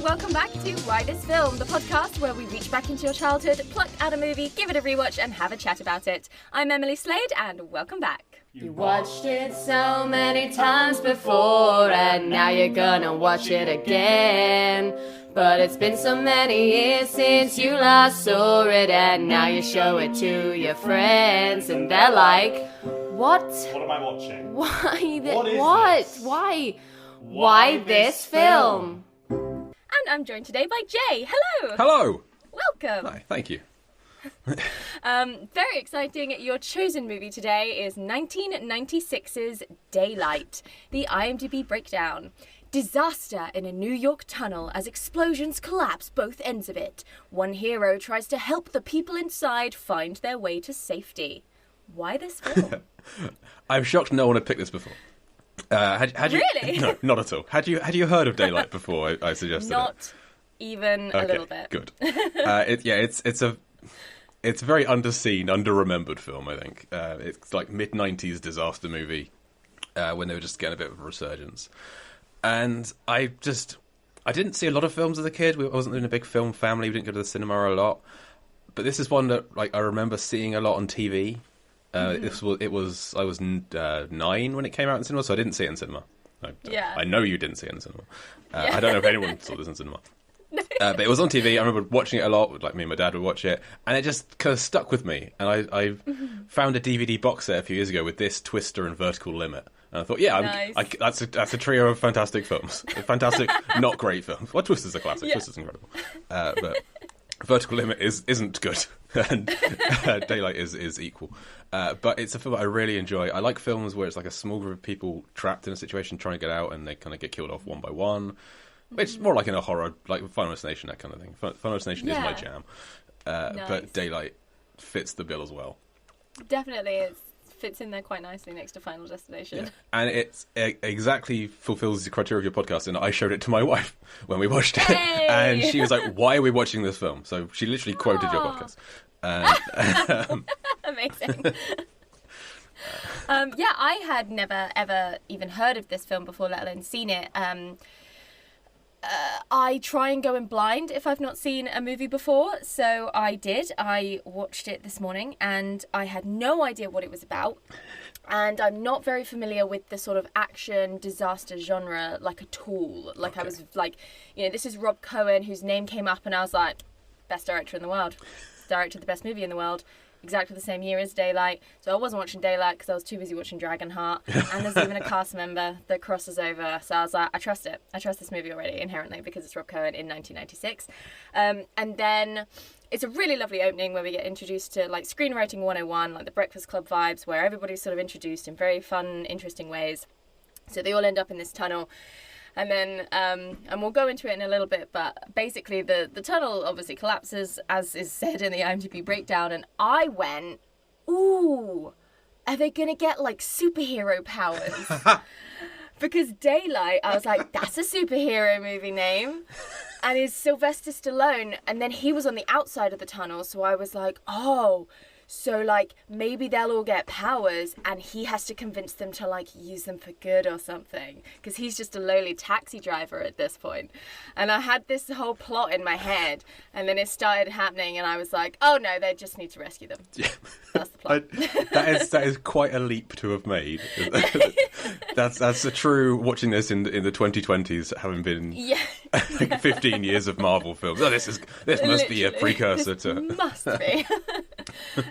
welcome back to Why This Film, the podcast where we reach back into your childhood, pluck out a movie, give it a rewatch, and have a chat about it. I'm Emily Slade, and welcome back. You watched it so many times before, and now you're gonna watch it again. But it's been so many years since you last saw it, and now you show it to your friends, and they're like, what? What am I watching? Why this film? And I'm joined today by Jay. Hello. Hello. Welcome. Hi, thank you. Very exciting. Your chosen movie today is 1996's Daylight, the IMDb breakdown. Disaster in a New York tunnel as explosions collapse both ends of it. One hero tries to help the people inside find their way to safety. Why this film? I'm shocked no one had picked this before. Had you, really? No, not at all. Had you heard of Daylight before I suggested Not it? even a little bit. Good. It's a very underseen, under-remembered film, I think. It's like mid-90s disaster movie when they were just getting a bit of a resurgence. And I didn't see a lot of films as a kid. I wasn't in a big film family. We didn't go to the cinema a lot. But this is one that I remember seeing a lot on TV. I was 9 when it came out in cinema, so I didn't see it in cinema. I know you didn't see it in cinema. I don't know if anyone saw this in cinema. But it was on TV. I remember watching it a lot. Like me and my dad would watch it, and it just kind of stuck with me. And I found a DVD box set a few years ago with this, Twister, and Vertical Limit. And I thought, nice. That's a trio of fantastic films. Fantastic, not great films. Well, Twister's a classic. Yeah. Twister's incredible. But Vertical Limit isn't good, and Daylight is equal. But it's a film that I really enjoy. I like films where it's like a small group of people trapped in a situation trying to get out, and they kind of get killed off one by one. It's more like in a horror, like Final Destination, that kind of thing. Final Destination is my jam. Nice. But Daylight fits the bill as well. Definitely, it fits in there quite nicely next to Final Destination. Yeah. And it exactly fulfills the criteria of your podcast, and I showed it to my wife when we watched it. Hey! And she was like, why are we watching this film? So she literally quoted your podcast. Amazing. I had never, ever even heard of this film before, let alone seen it. I try and go in blind if I've not seen a movie before, so I did. I watched it this morning, and I had no idea what it was about. And I'm not very familiar with the sort of action disaster genre, like at all. I was like, this is Rob Cohen, whose name came up, and I was like, best director in the world. Directed the best movie in the world. Exactly the same year as Daylight. So I wasn't watching Daylight because I was too busy watching Dragonheart. And there's even a cast member that crosses over. So I was like, I trust it. I trust this movie already inherently because it's Rob Cohen in 1996. And then it's a really lovely opening where we get introduced to like screenwriting 101, like the Breakfast Club vibes, where everybody's sort of introduced in very fun, interesting ways. So they all end up in this tunnel. And then, and we'll go into it in a little bit, but basically the tunnel obviously collapses, as is said in the IMDb breakdown, and I went, ooh, are they going to get, like, superhero powers? Because Daylight, I was like, that's a superhero movie name, and it's Sylvester Stallone, and then he was on the outside of the tunnel, so I was like, oh, so, like, maybe they'll all get powers and he has to convince them to, like, use them for good or something. Because he's just a lowly taxi driver at this point. And I had this whole plot in my head. And then it started happening and I was like, oh, no, they just need to rescue them. Yeah. That's the plot. That is quite a leap to have made. That's a true, watching this in the 2020s, having been 15 years of Marvel films. Oh, this must be a precursor to... Must be.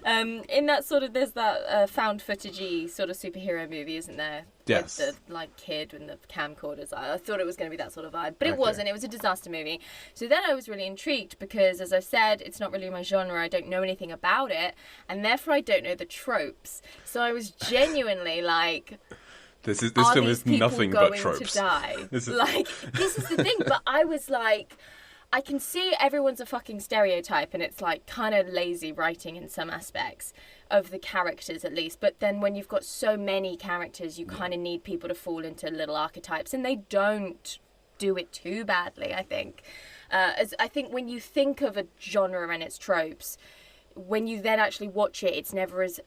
In that sort of, there's that found footage-y sort of superhero movie, isn't there? Yes. With the like kid and the camcorders. I thought it was going to be that sort of vibe, but it wasn't. It was a disaster movie. So then I was really intrigued because, as I said, it's not really my genre. I don't know anything about it, and therefore I don't know the tropes. So I was genuinely like, this film is nothing but tropes. To die? This is the thing. But I was like, I can see everyone's a fucking stereotype, and it's like kind of lazy writing in some aspects of the characters, at least. But then when you've got so many characters, you kind of need people to fall into little archetypes, and they don't do it too badly, I think. As I think when you think of a genre and its tropes, when you then actually watch it, it's never as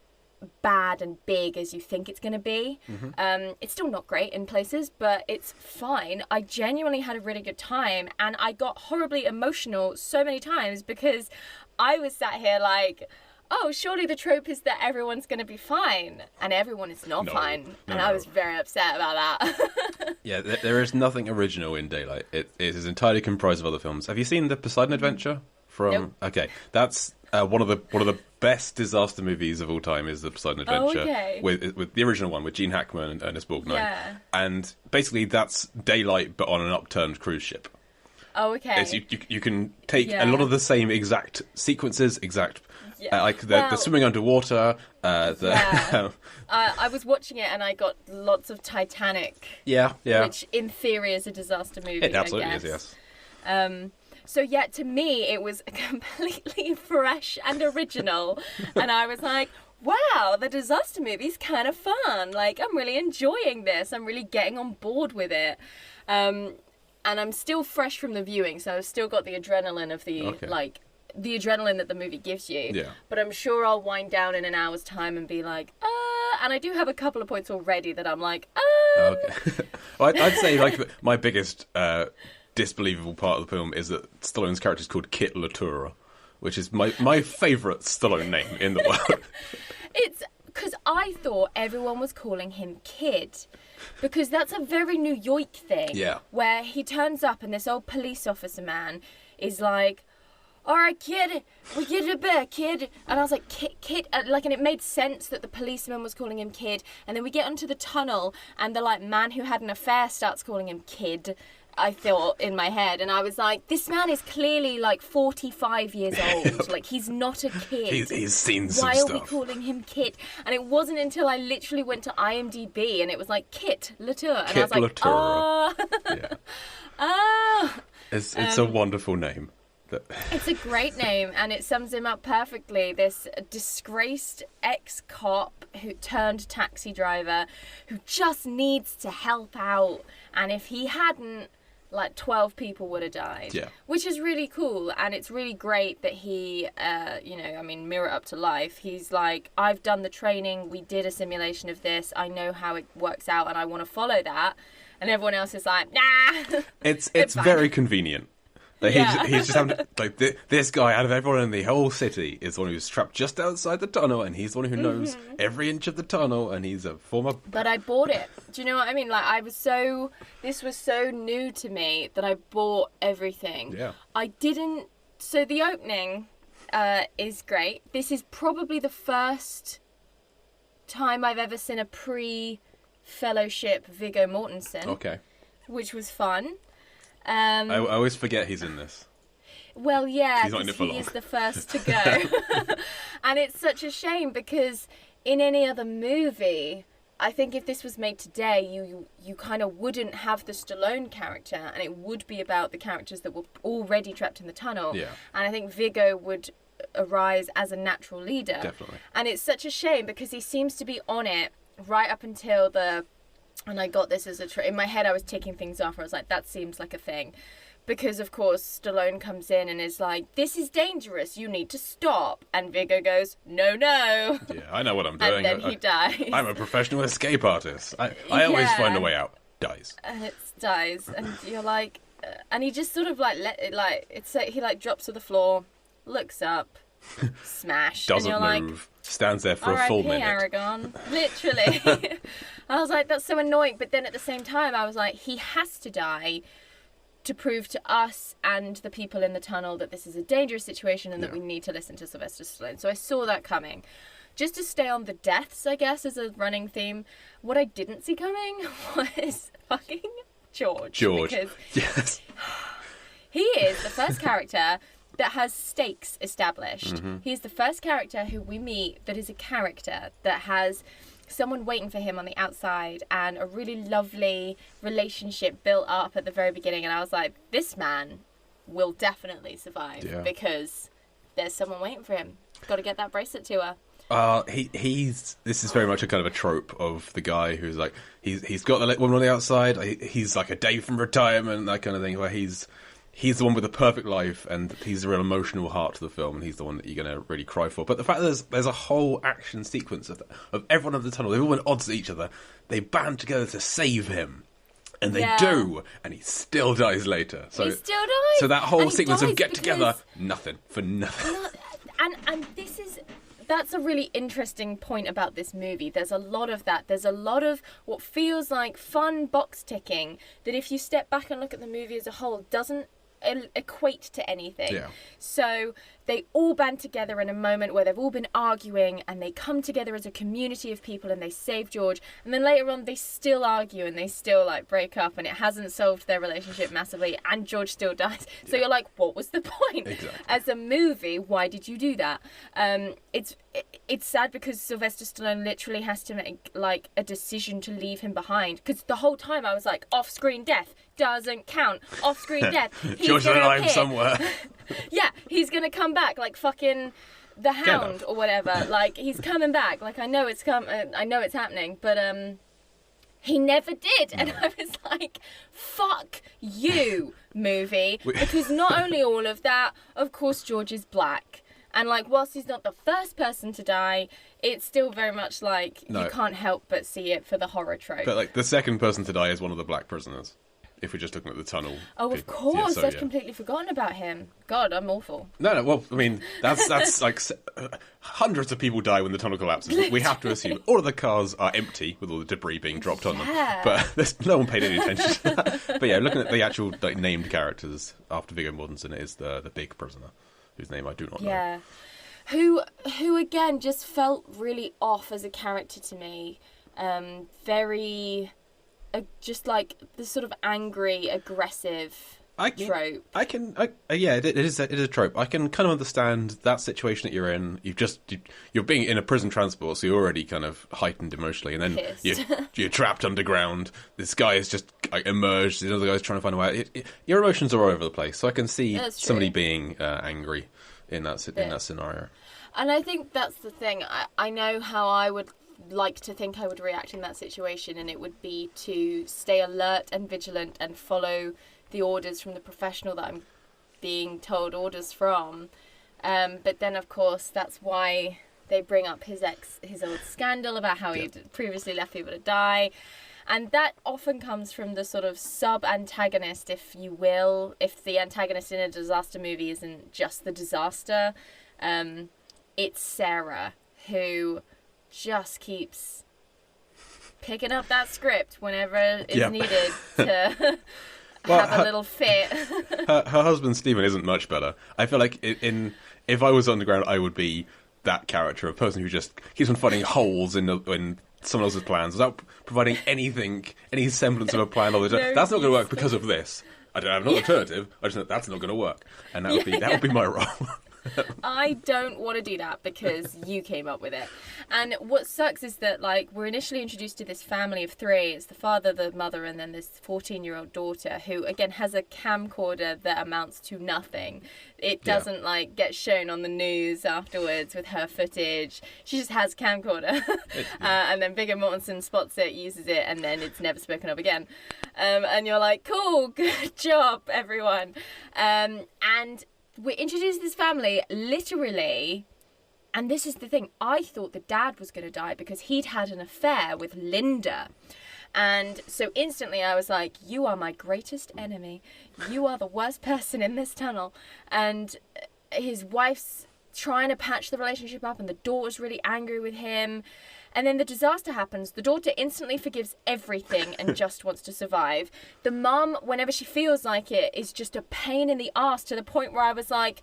bad and big as you think it's going to be. It's still not great in places, but it's fine. I genuinely had a really good time, and I got horribly emotional so many times because I was sat here like, oh, surely the trope is that everyone's going to be fine, and everyone is not fine. And I was very upset about that. Yeah, there is nothing original in Daylight. It is entirely comprised of other films. Have you seen the Poseidon Adventure? Nope. Okay, that's one of the best disaster movies of all time is the Poseidon Adventure with the original one with Gene Hackman and Ernest Borgnine. Yeah. And basically that's Daylight but on an upturned cruise ship. Oh, okay. You can take a lot of the same exact sequences, like the swimming underwater. I was watching it and I got lots of Titanic. Yeah. Which in theory is a disaster movie. It absolutely I guess. is. Yes. So yeah, to me it was completely fresh and original, and I was like, wow, the disaster movie's kind of fun. Like, I'm really enjoying this. I'm really getting on board with it. And I'm still fresh from the viewing, so I've still got the adrenaline of the the adrenaline that the movie gives you. Yeah. But I'm sure I'll wind down in an hour's time and be like, and I do have a couple of points already that I'm like, Okay. Well, I'd say like my biggest disbelievable part of the film is that Stallone's character is called Kit Latura, which is my favourite Stallone name in the world. It's because I thought everyone was calling him Kid, because that's a very New York thing. Yeah. Where he turns up and this old police officer man is like, all right, kid, we get it back, kid. And I was like, kid, and it made sense that the policeman was calling him Kid. And then we get onto the tunnel and the man who had an affair starts calling him Kid. I thought in my head, and I was like, this man is clearly 45 years old. Like, he's not a kid. He's seen some Why stuff. Are we calling him Kit? And it wasn't until I literally went to IMDb and it was like Kit Latour, and Kit I was like, Latour. Yeah. It's a wonderful name. It's a great name, and it sums him up perfectly. This disgraced ex-cop who turned taxi driver who just needs to help out, and if he hadn't, 12 people would have died. Yeah. Which is really cool, and it's really great that he, mirror up to life. He's like, I've done the training, we did a simulation of this, I know how it works out, and I want to follow that. And everyone else is like, nah. It's very convenient. He's just having this guy out of everyone in the whole city is the one who's trapped just outside the tunnel, and he's the one who knows every inch of the tunnel, and he's a former. But I bought it. Do you know what I mean? This was so new to me that I bought everything. Yeah. I didn't. So the opening is great. This is probably the first time I've ever seen a pre-fellowship Viggo Mortensen. Okay. Which was fun. I always forget he's in this. Well, yeah, because he is the first to go. And it's such a shame because in any other movie, I think if this was made today, you kind of wouldn't have the Stallone character, and it would be about the characters that were already trapped in the tunnel. Yeah. And I think Viggo would arise as a natural leader. Definitely. And it's such a shame because he seems to be on it right up until the... And I got this as in my head I was ticking things off. I was like, that seems like a thing. Because, of course, Stallone comes in and is like, this is dangerous, you need to stop. And Viggo goes, no. Yeah, I know what I'm doing. And then he dies. I'm a professional escape artist. I always find a way out. Dies. And it dies. And you're like... and he just sort of, he drops to the floor, looks up, smash. Doesn't and you're move. Stands there for a full minute. Aragon. Literally. I was like, that's so annoying. But then at the same time, I was like, he has to die to prove to us and the people in the tunnel that this is a dangerous situation and that we need to listen to Sylvester Stallone. So I saw that coming. Just to stay on the deaths, I guess, as a running theme, what I didn't see coming was fucking George. Because yes. he is the first character that has stakes established. Mm-hmm. He's the first character who we meet that is a character that has someone waiting for him on the outside and a really lovely relationship built up at the very beginning. And I was like, this man will definitely survive because there's someone waiting for him. Got to get that bracelet to her. This is very much a kind of a trope of the guy who's like, he's got the woman on the outside. He's like a day from retirement, that kind of thing, where he's he's the one with the perfect life, and he's the real emotional heart to the film, and he's the one that you're going to really cry for. But the fact that there's a whole action sequence of everyone in the tunnel, they all went odds at each other, they band together to save him. And they do, and he still dies later. So, he still dies. So that whole sequence of get together, nothing for nothing. And that's a really interesting point about this movie. There's a lot of that. There's a lot of what feels like fun box ticking that, if you step back and look at the movie as a whole, doesn't equate to anything. Yeah. So they all band together in a moment where they've all been arguing, and they come together as a community of people, and they save George, and then later on they still argue and they still like break up, and it hasn't solved their relationship massively, and George still dies. So you're like, what was the point? Exactly. As a movie, why did you do that? It's sad because Sylvester Stallone literally has to make like a decision to leave him behind, because the whole time I was like, off-screen death doesn't count. Off-screen death. George is alive somewhere. Yeah, he's gonna come back like fucking the Hound or whatever. Like, he's coming back. Like, I know it's happening, but he never did. And I was like, fuck you, movie. Because not only all of that, of course George is black. And like, whilst he's not the first person to die, it's still very much like you can't help but see it for the horror trope. But like, the second person to die is one of the black prisoners. If we're just looking at the tunnel. Oh, of course. I'd completely forgotten about him. God, I'm awful. No, well, I mean, that's like hundreds of people die when the tunnel collapses. We have to assume all of the cars are empty with all the debris being dropped on them. But no one paid any attention to that. But yeah, looking at the actual like named characters after Viggo Mortensen, it is the big prisoner, whose name I do not know. Yeah. Who again just felt really off as a character to me. Very... just like the sort of angry, aggressive trope. It is a trope. I can kind of understand that situation that you're in. You're being in a prison transport, so you're already kind of heightened emotionally, and then you're trapped underground. This guy has just like, emerged. The other guy's trying to find a way out. Your emotions are all over the place, so I can see somebody being angry in that scenario. And I think that's the thing. I know how I would like to think I would react in that situation, and it would be to stay alert and vigilant and follow the orders from the professional that I'm being told orders from. But then, of course, that's why they bring up his old scandal about how he'd previously left people to die. And that often comes from the sort of sub-antagonist, if you will. If the antagonist in a disaster movie isn't just the disaster, it's Sarah, who just keeps picking up that script whenever it's needed to have a little fit. her husband Stephen isn't much better. I feel like if I was underground, I would be that character, a person who just keeps on finding holes in someone else's plans without providing any semblance of a plan. That's not going to work because of this. I don't have an alternative. I just know that's not going to work, and that would be my role. I don't want to do that because you came up with it. And what sucks is that, like, we're initially introduced to this family of three. It's the father, the mother, and then this 14-year-old daughter who, again, has a camcorder that amounts to nothing. It doesn't, like, get shown on the news afterwards with her footage. She just has a camcorder. And then Viggo Mortensen spots it, uses it, and then it's never spoken of again. And you're like, cool, good job, everyone. And we're introduced to this family, literally, and this is the thing, I thought the dad was going to die because he'd had an affair with Linda. And so instantly I was like, you are my greatest enemy. You are the worst person in this tunnel. And his wife's trying to patch the relationship up, and the daughter's really angry with him. And then the disaster happens. The daughter instantly forgives everything and just wants to survive. The mum, whenever she feels like it, is just a pain in the arse, to the point where I was like,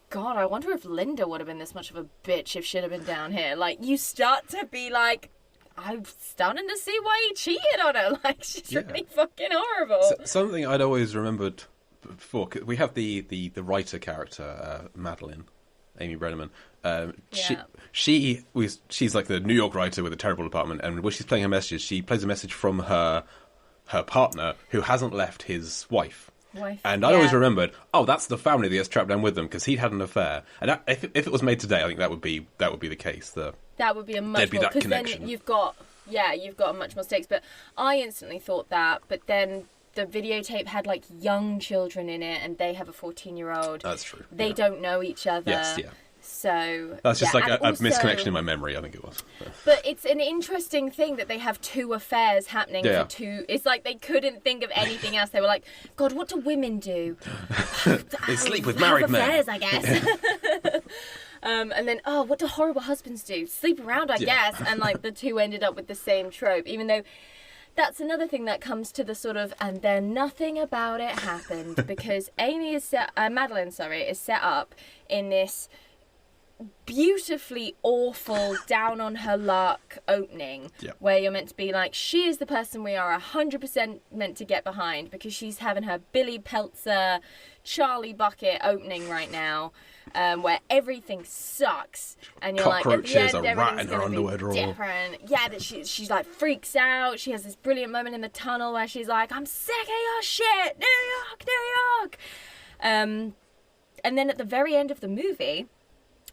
God, I wonder if Linda would have been this much of a bitch if she'd have been down here. Like, you start to be like, I'm starting to see why he cheated on her. Like, she's really fucking horrible. Something I'd always remembered before, we have the writer character, Madeline, Amy Brenneman. She's like the New York writer with a terrible apartment, and when she's playing her messages, she plays a message from her partner who hasn't left his wife. And I always remembered, that's the family that gets trapped down with them because he'd had an affair. And if it was made today, I think that would be the case. That would be a much more, because then you've got a much more stakes. But I instantly thought that, but then videotape had like young children in it, and they have a 14-year-old. That's true. They don't know each other. Yes, yeah. So that's just like a also, misconnection in my memory, I think it was. But it's an interesting thing that they have two affairs happening for two. It's like they couldn't think of anything else. They were like, God, what do women do? They sleep with married men. Affairs, I guess. And then, what do horrible husbands do? Sleep around, I guess. And like the two ended up with the same trope, even though that's another thing that comes to the sort of, and then nothing about it happened, because Madeline is set up in this beautifully awful down on her luck opening where you're meant to be like, she is the person we are 100% meant to get behind, because she's having her Billy Peltzer Charlie Bucket opening right now, where everything sucks, and you're like, at the end, a rat in her underwear drawer. Different. Yeah, that she's like freaks out. She has this brilliant moment in the tunnel where she's like, I'm sick of your shit, New York. And then at the very end of the movie,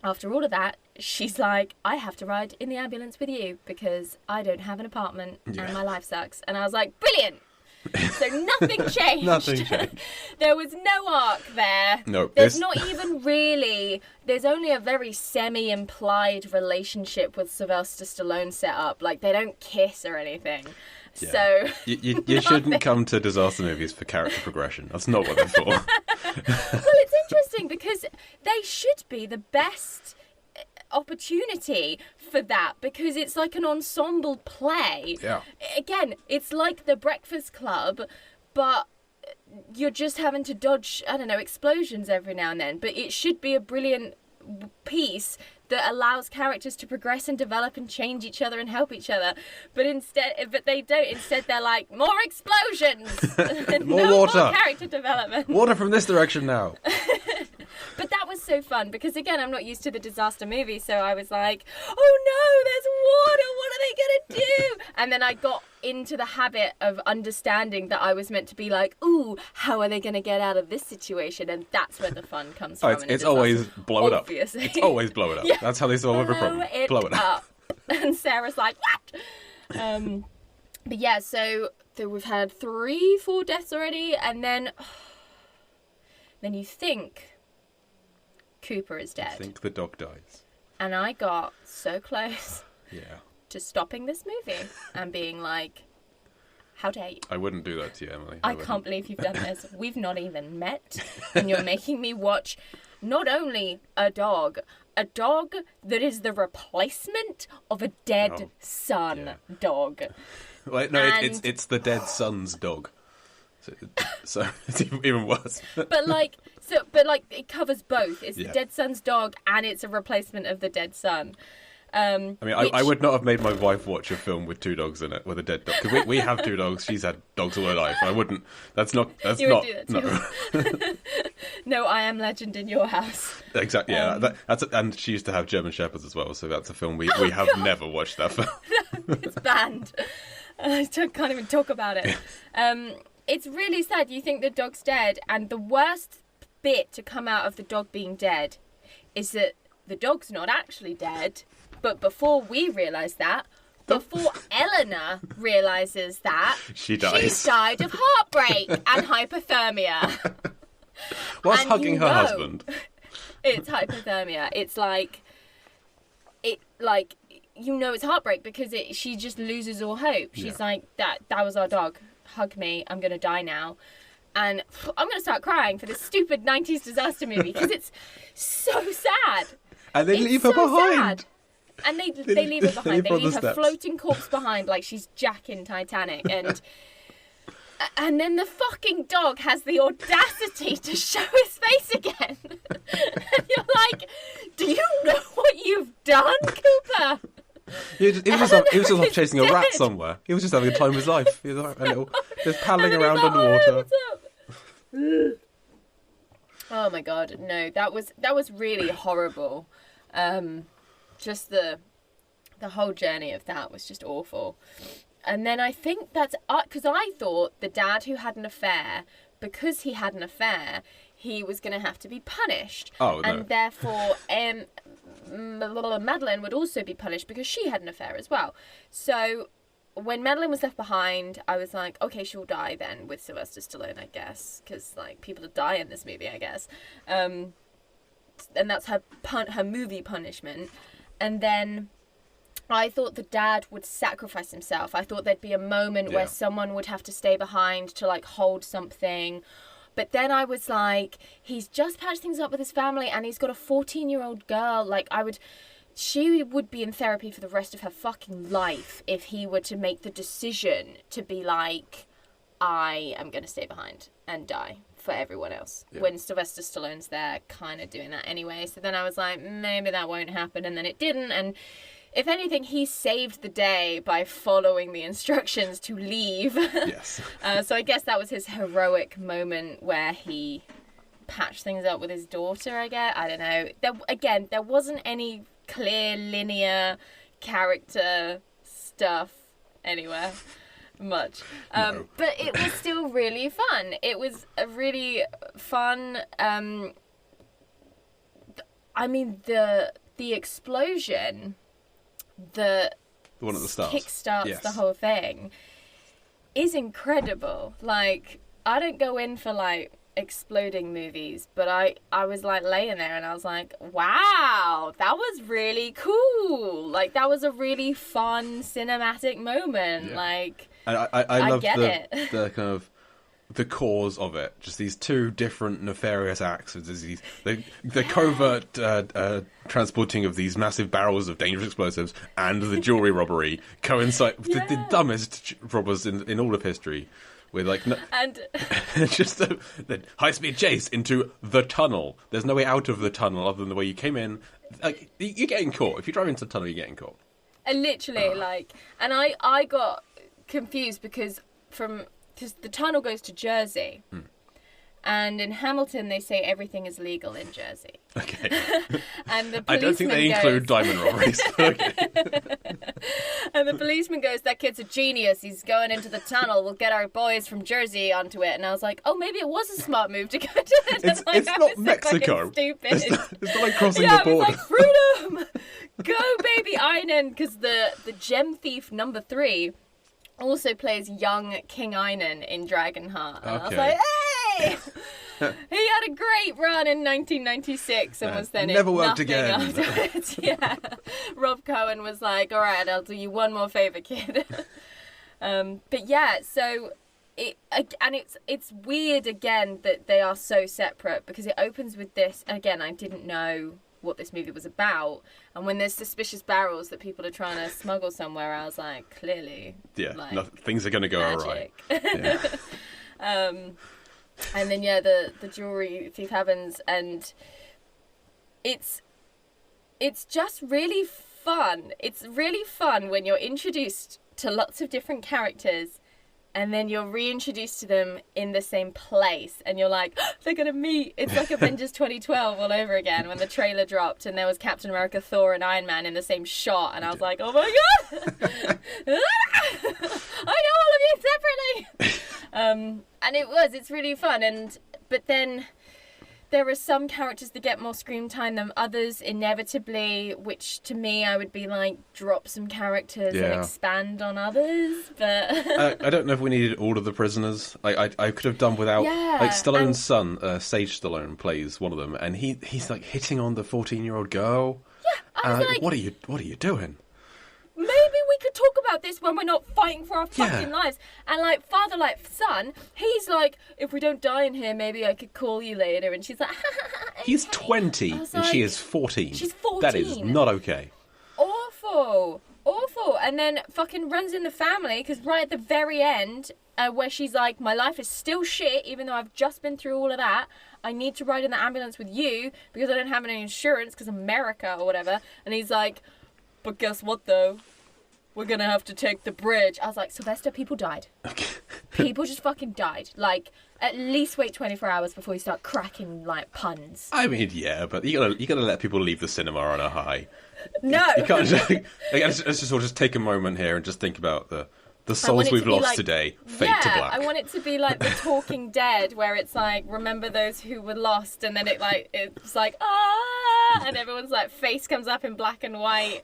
after all of that, she's like, I have to ride in the ambulance with you because I don't have an apartment and my life sucks. And I was like, brilliant. So nothing changed. Nothing changed. There was no arc there. No, there's not even really. There's only a very semi-implied relationship with Sylvester Stallone set up. Like, they don't kiss or anything. Yeah. So you shouldn't come to disaster movies for character progression. That's not what they're for. Well, it's interesting because they should be the best opportunity for that, because it's like an ensemble play. Yeah. Again, it's like The Breakfast Club, but you're just having to dodge, I don't know, explosions every now and then. But it should be a brilliant piece that allows characters to progress and develop and change each other and help each other. But they don't. Instead, they're like, more explosions, more water, more character development. Water from this direction now. But that was so fun because, again, I'm not used to the disaster movie, so I was like, oh no, there's water, what are they going to do? And then I got into the habit of understanding that I was meant to be like, ooh, how are they going to get out of this situation? And that's where the fun comes from. It's always blow it up. Obviously. It's always blow it up. Yeah. That's how they solve every problem. Blow it up. And Sarah's like, what? But yeah, so we've had 3-4 deaths already, and then you think Cooper is dead. I think the dog dies. And I got so close Yeah. to stopping this movie and being like, how dare you? I wouldn't do that to you, Emily. I can't believe you've done this. We've not even met, and you're making me watch not only a dog that is the replacement of a dead son dog. Well, no, it's the dead son's dog. So it's even worse. But it covers both. It's the dead son's dog, and it's a replacement of the dead son. I would not have made my wife watch a film with 2 dogs in it, with a dead dog. Because we have 2 dogs. She's had dogs all her life. I wouldn't. That's not. You would do that too. No, I Am Legend in your house. Exactly. Yeah. And she used to have German Shepherds as well. So that's a film we have never watched that film. It's banned. I can't even talk about it. It's really sad. You think the dog's dead, and the worst bit to come out of the dog being dead is that the dog's not actually dead. But before we realise that, before Eleanor realises that, she dies. She's died of heartbreak and hypothermia. Whilst hugging her husband. It's hypothermia. It's like it's heartbreak because she just loses all hope. She's like, that was our dog. Hug me. I'm going to die now. And I'm going to start crying for this stupid 90s disaster movie because it's so sad. And they leave her behind. Sad. And they leave her behind. They leave her floating corpse behind like she's Jack in Titanic. And then the fucking dog has the audacity to show his face again. And you're like, do you know what you've done, Cooper? He was just off chasing a rat somewhere. He was just having a time of his life. He was just paddling around underwater. Oh my god, no, that was really horrible. Just the whole journey of that was just awful. And then I think that's because I thought the dad who had an affair, because he had an affair, he was going to have to be punished. Oh, no. And therefore, Madeline would also be punished because she had an affair as well. So when Madeline was left behind, I was like, okay, she'll die then with Sylvester Stallone, I guess, because like people die in this movie, I guess, and that's her movie punishment. And then I thought the dad would sacrifice himself. I thought there'd be a moment where someone would have to stay behind to like hold something. But then I was like, he's just patched things up with his family and he's got a 14-year-old girl. Like, she would be in therapy for the rest of her fucking life if he were to make the decision to be like, I am going to stay behind and die for everyone else. Yeah. When Sylvester Stallone's there kind of doing that anyway. So then I was like, maybe that won't happen. And then it didn't. And if anything, he saved the day by following the instructions to leave. Yes. So I guess that was his heroic moment where he patched things up with his daughter, I guess. I don't know. There wasn't any clear, linear character stuff anywhere much. No. But it was still really fun. It was a really fun... I mean, the explosion... the one at the start kickstarts the whole thing is incredible. Like, I don't go in for like exploding movies, but I was like laying there and I was like, wow, that was really cool. Like, that was a really fun cinematic moment. Yeah. Like, and I love the kind of the cause of it. Just these two different nefarious acts. The covert transporting of these massive barrels of dangerous explosives and the jewelry robbery coincide with the dumbest robbers in all of history. With like and just the high-speed chase into the tunnel. There's no way out of the tunnel other than the way you came in. Like, you're getting caught. If you drive into the tunnel, you're getting caught. And literally, and I got confused because the tunnel goes to Jersey. And in Hamilton, they say everything is legal in Jersey. Okay. And the policeman I don't think they include diamond robberies. Okay. And the policeman goes, that kid's a genius. He's going into the tunnel. We'll get our boys from Jersey onto it. And I was like, oh, maybe it was a smart move to go to it. It's not Mexico. Stupid. It's not like crossing the border. Like, freedom! Go, baby Einan! Because the gem thief number 3 also plays young King Einan in Dragonheart. And I was like, hey! He had a great run in 1996 and was then never in worked nothing again. Afterwards. Yeah. Rob Cohen was like, all right, I'll do you one more favour, kid. But yeah, so it's weird again that they are so separate, because it opens with this, again, I didn't know what this movie was about, and when there's suspicious barrels that people are trying to smuggle somewhere, I was like, clearly, things are going to go magic. awry. Yeah. And then the jewelry thief happens, and it's just really fun. It's really fun when you're introduced to lots of different characters, and then you're reintroduced to them in the same place, and you're like, oh, they're gonna meet. It's like Avengers 2012 all over again, when the trailer dropped and there was Captain America, Thor, and Iron Man in the same shot, and I was like, oh my god, I know all of you separately. And it's really fun, but then there are some characters that get more screen time than others, inevitably, which to me I would be like, drop some characters and expand on others. But I don't know if we needed all of the prisoners. I could have done without. Like, Stallone's son, Sage Stallone, plays one of them, and he's like hitting on the 14-year-old girl. Yeah, I was like, what are you doing? Maybe we could talk about this when we're not fighting for our fucking lives. And like, father like son, he's like, if we don't die in here, maybe I could call you later. And she's like, he's 20 and she is 14. She's 14. That is not okay. Awful. And then fucking runs in the family, because right at the very end, where she's like, my life is still shit, even though I've just been through all of that. I need to ride in the ambulance with you because I don't have any insurance because America or whatever. And he's like, but guess what, though? We're going to have to take the bridge. I was like, Sylvester, people died. People just fucking died. Like, at least wait 24 hours before you start cracking, like, puns. I mean, yeah, but you gotta let people leave the cinema on a high. No. You can't just, let's just take a moment here and just think about the souls we've lost like, today. Fade to black. I want it to be like The Talking Dead, where it's like, remember those who were lost, and then it's like, ah, and everyone's like face comes up in black and white.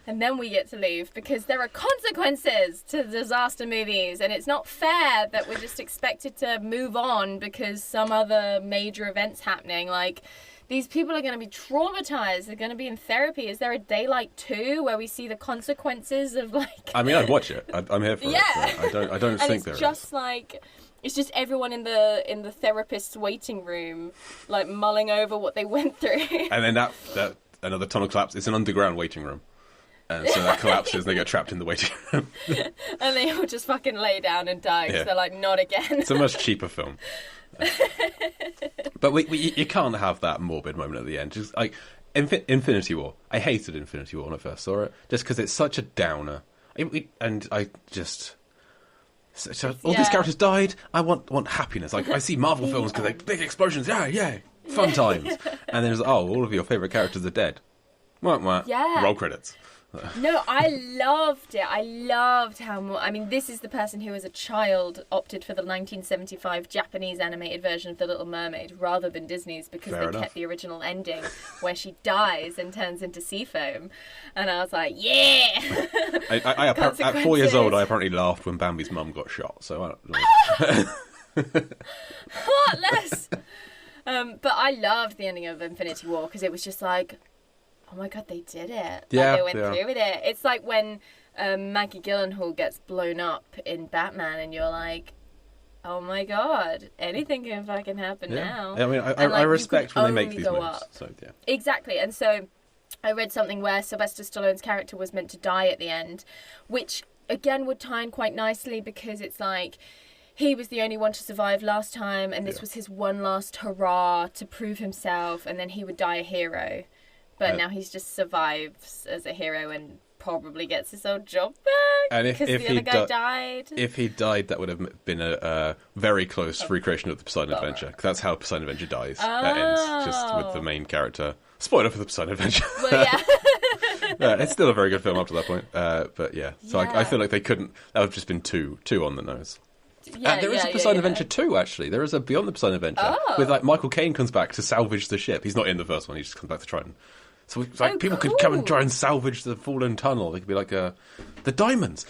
And then we get to leave because there are consequences to disaster movies, and it's not fair that we're just expected to move on because some other major event's happening. Like, these people are going to be traumatized. They're going to be in therapy. Is there a Daylight 2 where we see the consequences of, like... I mean, I'd watch it. I'm here for it. So I don't think there is. And it's just like... It's just everyone in the therapist's waiting room, like, mulling over what they went through. And then that another tunnel collapse. It's an underground waiting room. And so that collapses and they get trapped in the waiting room. And they all just fucking lay down and die because they're like, not again. It's a much cheaper film. But you can't have that morbid moment at the end. Just like Infinity War. I hated Infinity War when I first saw it, just because it's such a downer. And I just... So all these characters died. I want happiness. Like, I see Marvel films because they big explosions. Yeah. Fun times. And then it's, all of your favourite characters are dead. Wah. Yeah. Roll credits. No, I loved it. I loved how... I mean, this is the person who, as a child, opted for the 1975 Japanese animated version of The Little Mermaid rather than Disney's because Fair they enough. kept the original ending where she dies and turns into sea foam. And I was like, yeah! At 4 years old, I apparently laughed when Bambi's mum got shot. So I don't... Heartless! But I loved the ending of Infinity War because it was just like... Oh my god, they did it. Yeah, they went through with it. It's like when Maggie Gyllenhaal gets blown up in Batman and you're like, oh my god, anything can fucking happen now. I mean, I respect when they make these moves. So, yeah. Exactly. And so I read something where Sylvester Stallone's character was meant to die at the end, which again would tie in quite nicely because it's like... He was the only one to survive last time and this was his one last hurrah to prove himself, and then he would die a hero. But now he's just survives as a hero and probably gets his old job back because the other guy died. If he died, that would have been a very close recreation of the Poseidon Adventure. Because that's how Poseidon Adventure dies. That ends just with the main character. Spoiler for the Poseidon Adventure. Well, yeah. It's still a very good film up to that point. But yeah, so I feel like they couldn't. That would have just been too on the nose. There is a Poseidon Adventure 2, actually. There is a Beyond the Poseidon Adventure with like Michael Caine comes back to salvage the ship. He's not in the first one. He just comes back to try and. So it's like people could come and try and salvage the fallen tunnel. They could be like the diamonds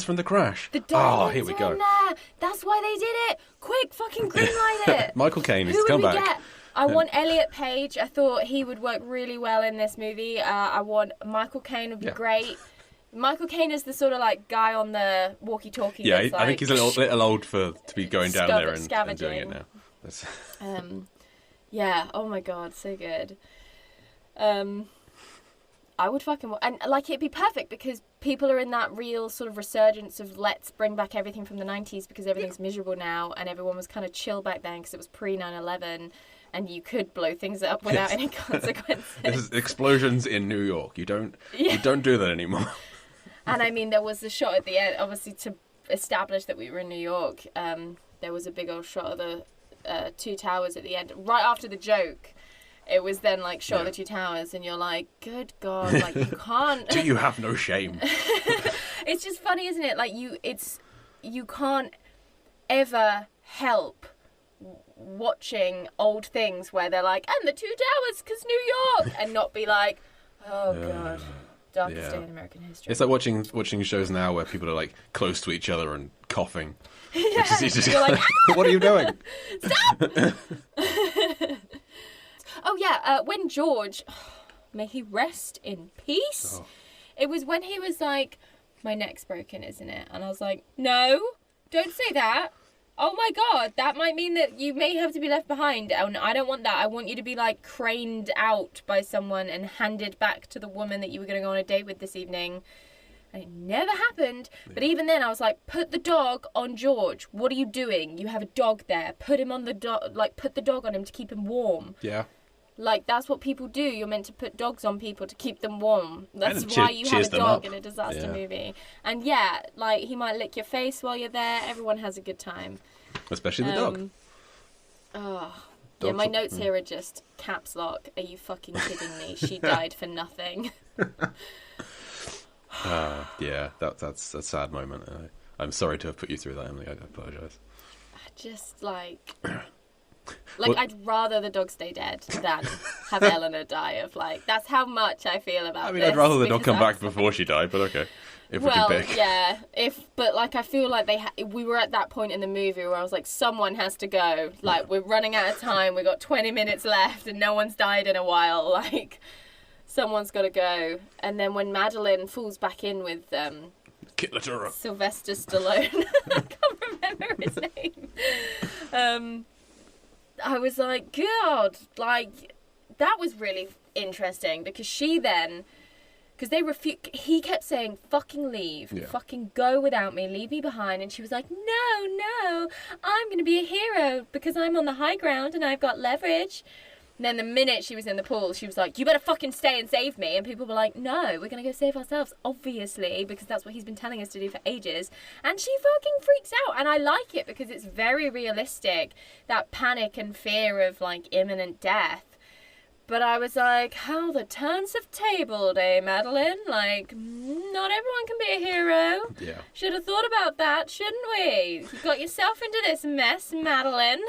from the crash. The diamonds here we go. There. That's why they did it. Quick, fucking greenlight it. Michael Caine needs Who to come would we back. Get? I want Elliot Page. I thought he would work really well in this movie. I want Michael Caine would be great. Michael Caine is the sort of like guy on the walkie-talkie. Yeah, that's I think he's a little old to be going down there and doing it now. Yeah. Oh my god, so good. I would fucking... And, like, it'd be perfect because people are in that real sort of resurgence of let's bring back everything from the 90s because everything's miserable now, and everyone was kind of chill back then because it was pre-9/11 and you could blow things up without any consequences. This is explosions in New York. You don't do that anymore. And, I mean, there was a shot at the end, obviously, to establish that we were in New York. There was a big old shot of the two towers at the end, right after the joke. It was then like shot of the two towers, and you're like, good God, like you can't. Do you have no shame? It's just funny, isn't it? Like you can't ever help watching old things where they're like, and the two towers, 'cause New York, and not be like, oh God, darkest day in American history. It's like watching shows now where people are like close to each other and coughing. Yeah. Which is You're like, what are you doing? Stop! Oh yeah, when George, may he rest in peace. Oh. It was when he was like, my neck's broken, isn't it? And I was like, no, don't say that. Oh my God, that might mean that you may have to be left behind. And I don't want that. I want you to be like craned out by someone and handed back to the woman that you were going to go on a date with this evening. And it never happened. But even then I was like, put the dog on George. What are you doing? You have a dog there. Put him on the dog, like put the dog on him to keep him warm. Yeah. Like, that's what people do. You're meant to put dogs on people to keep them warm. That's why you have a dog in a disaster movie. And yeah, like, he might lick your face while you're there. Everyone has a good time. Especially the dog. Yeah, my notes here are just caps lock. Are you fucking kidding me? She died for nothing. Yeah, that's a sad moment. I'm sorry to have put you through that, Emily. I apologise. Just, like... Like, Well- I'd rather the dog stay dead than have Eleanor die of, like, that's how much I feel about I mean, this. I'd rather the dog because come I'm back before she died, but okay. If well, we can pick. yeah, but like I feel like we were at that point in the movie where I was like, someone has to go. Like, we're running out of time. We got 20 minutes left, and no one's died in a while. Like, someone's got to go. And then when Madeline falls back in with Kitlatura. Sylvester Stallone, I can't remember his name. I was like, God, like that was really interesting because she then. Because he kept saying, fucking leave, fucking go without me, leave me behind. And she was like, no, I'm going to be a hero because I'm on the high ground and I've got leverage. And then the minute she was in the pool, she was like, you better fucking stay and save me. And people were like, no, we're going to go save ourselves, obviously, because that's what he's been telling us to do for ages. And she fucking freaks out. And I like it because it's very realistic, that panic and fear of, like, imminent death. But I was like, how the turns have tabled, eh, Madeline? Like, not everyone can be a hero. Yeah. Should have thought about that, shouldn't we? You got yourself into this mess, Madeline.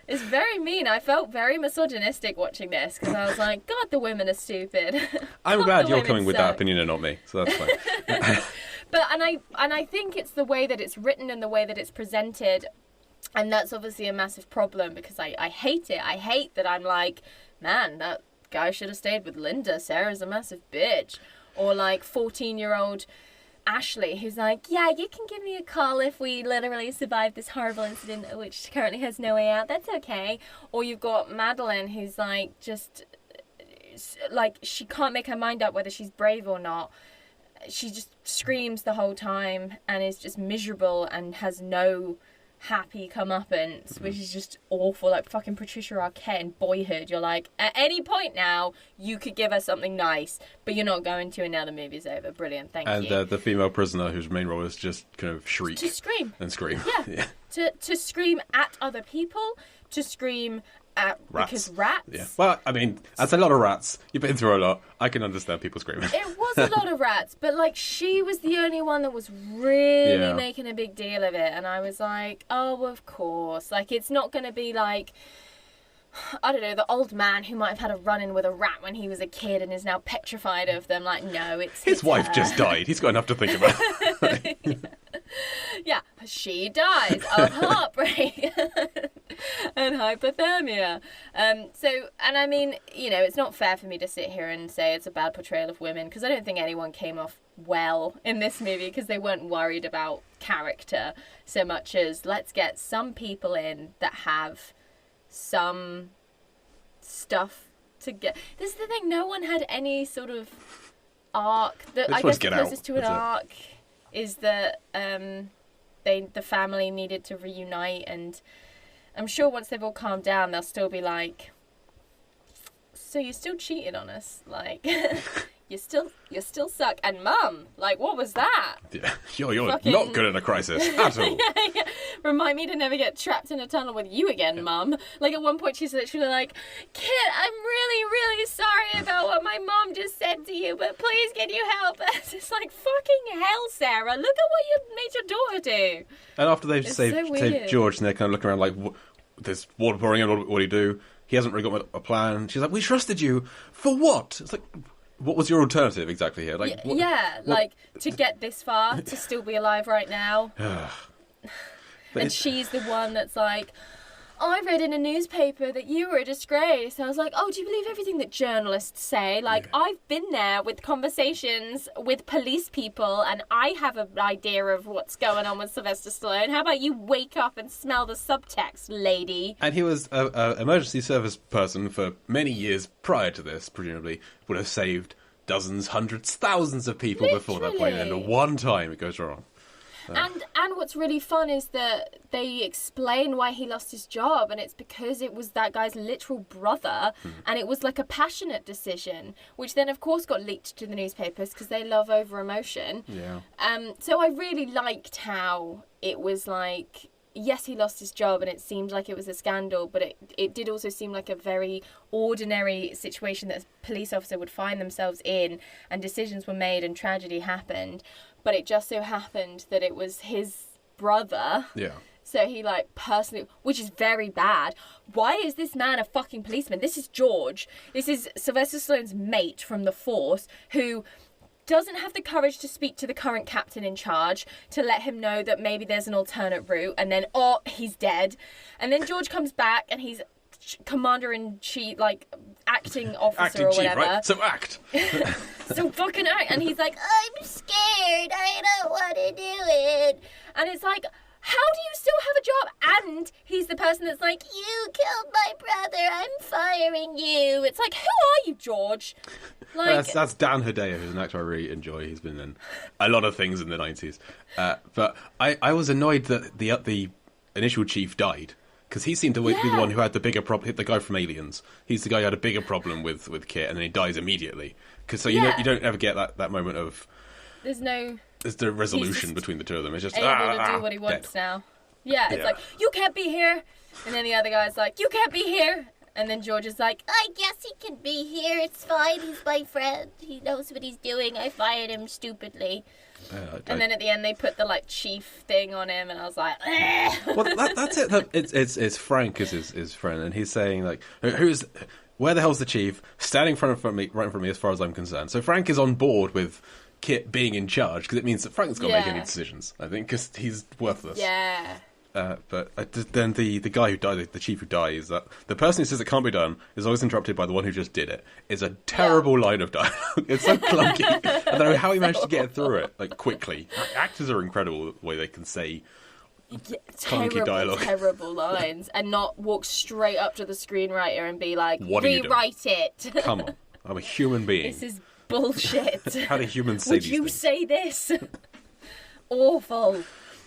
It's very mean. I felt very misogynistic watching this because I was like, God, the women are stupid. I'm God, glad the you're women coming with that suck. opinion and not me, so that's fine. But I think it's the way that it's written and the way that it's presented. And that's obviously a massive problem because I hate it. I hate that I'm like, man, that guy should have stayed with Linda. Sarah's a massive bitch. Or like 14-year-old Ashley, who's like, yeah, you can give me a call if we literally survive this horrible incident, which currently has no way out. That's okay. Or you've got Madeline, who's like, just, like, she can't make her mind up whether she's brave or not. She just screams the whole time and is just miserable and has no happy comeuppance, which is just awful. Like fucking Patricia Arquette in Boyhood. You're like, at any point now, you could give us something nice, but you're not going to, and now the movie's over. Brilliant, thank you. And the female prisoner whose main role is just kind of shriek. To scream. And scream. Yeah. To scream at other people, to scream at Rats. because rats. Yeah. Well, I mean, that's a lot of rats. You've been through a lot. I can understand people screaming. It was a lot of rats, but like she was the only one that was really making a big deal of it, and I was like, oh, of course. Like it's not going to be like, I don't know, the old man who might have had a run-in with a rat when he was a kid and is now petrified of them. Like, no, His wife just died. He's got enough to think about. Yeah, she dies of heartbreak and hypothermia. And I mean, you know, it's not fair for me to sit here and say it's a bad portrayal of women because I don't think anyone came off well in this movie because they weren't worried about character so much as let's get some people in that have some stuff to get. This is the thing, no one had any sort of arc. I guess the closest to an arc is that the family needed to reunite, and I'm sure once they've all calmed down, they'll still be like, so you still cheated on us, like you still suck, and Mum, like what was that? Yeah, you're fucking not good in a crisis at all. Yeah. Remind me to never get trapped in a tunnel with you again, Mum. Like at one point she's literally like, Kit, I'm really, really sorry about what my mom just said to you, but please can you help us? It's like, fucking hell, Sarah, look at what you made your daughter do. And after they've saved George and they're kind of looking around like, there's water pouring in, what do you do? He hasn't really got a plan. She's like, we trusted you. For what? It's like, what was your alternative exactly here? Like, like to get this far, to still be alive right now. And she's the one that's like, I read in a newspaper that you were a disgrace. I was like, oh, do you believe everything that journalists say? Like, I've been there with conversations with police people, and I have an idea of what's going on with Sylvester Stallone. How about you wake up and smell the subtext, lady? And he was an emergency service person for many years prior to this, presumably. Would have saved dozens, hundreds, thousands of people before that point, and at one time it goes wrong. And what's really fun is that they explain why he lost his job, and it's because it was that guy's literal brother, and it was like a passionate decision, which then of course got leaked to the newspapers because they love over emotion. Yeah. So I really liked how it was like, yes, he lost his job and it seemed like it was a scandal, but it did also seem like a very ordinary situation that a police officer would find themselves in, and decisions were made and tragedy happened. But it just so happened that it was his brother. Yeah. So he, like, personally... Which is very bad. Why is this man a fucking policeman? This is George. This is Sylvester Stallone's mate from the Force, who doesn't have the courage to speak to the current captain in charge to let him know that maybe there's an alternate route, and then, oh, he's dead. And then George comes back, and he's commander-in-chief, like, acting officer or whatever. Right? So act. So fucking act. And he's like, I'm scared. I don't want to do it. And it's like, how do you still have a job? And he's the person that's like, you killed my brother. I'm firing you. It's like, who are you, George? Like, that's Dan Hedaya, who's an actor I really enjoy. He's been in a lot of things in the 90s. But I was annoyed that the initial chief died. Because he seemed to be the one who had the bigger problem. The guy from Aliens. He's the guy who had a bigger problem with Kit, and then he dies immediately. Because you don't ever get that moment of... There's the resolution between the two of them. It's just able to do what he wants dead. now. Yeah, it's like, you can't be here. And then the other guy's like, you can't be here. And then George is like, I guess he can be here. It's fine. He's my friend. He knows what he's doing. I fired him stupidly. And then at the end they put the like chief thing on him, and I was like, well, that's it. It's Frank is his friend, and he's saying like, where the hell's the chief? Standing right in front of me, as far as I'm concerned. So Frank is on board with Kit being in charge because it means that Frank's got to make any decisions. I think because he's worthless. Yeah. But then the guy who died, the chief who dies, that the person who says it can't be done is always interrupted by the one who just did it. It's a terrible line of dialogue. It's so clunky. I don't know how he managed to get through it like quickly. Actors are incredible the way they can say clunky dialogue, terrible lines, and not walk straight up to the screenwriter and be like, rewrite it. Come on, I'm a human being. This is bullshit. How do humans say Would these you things? say this? Awful.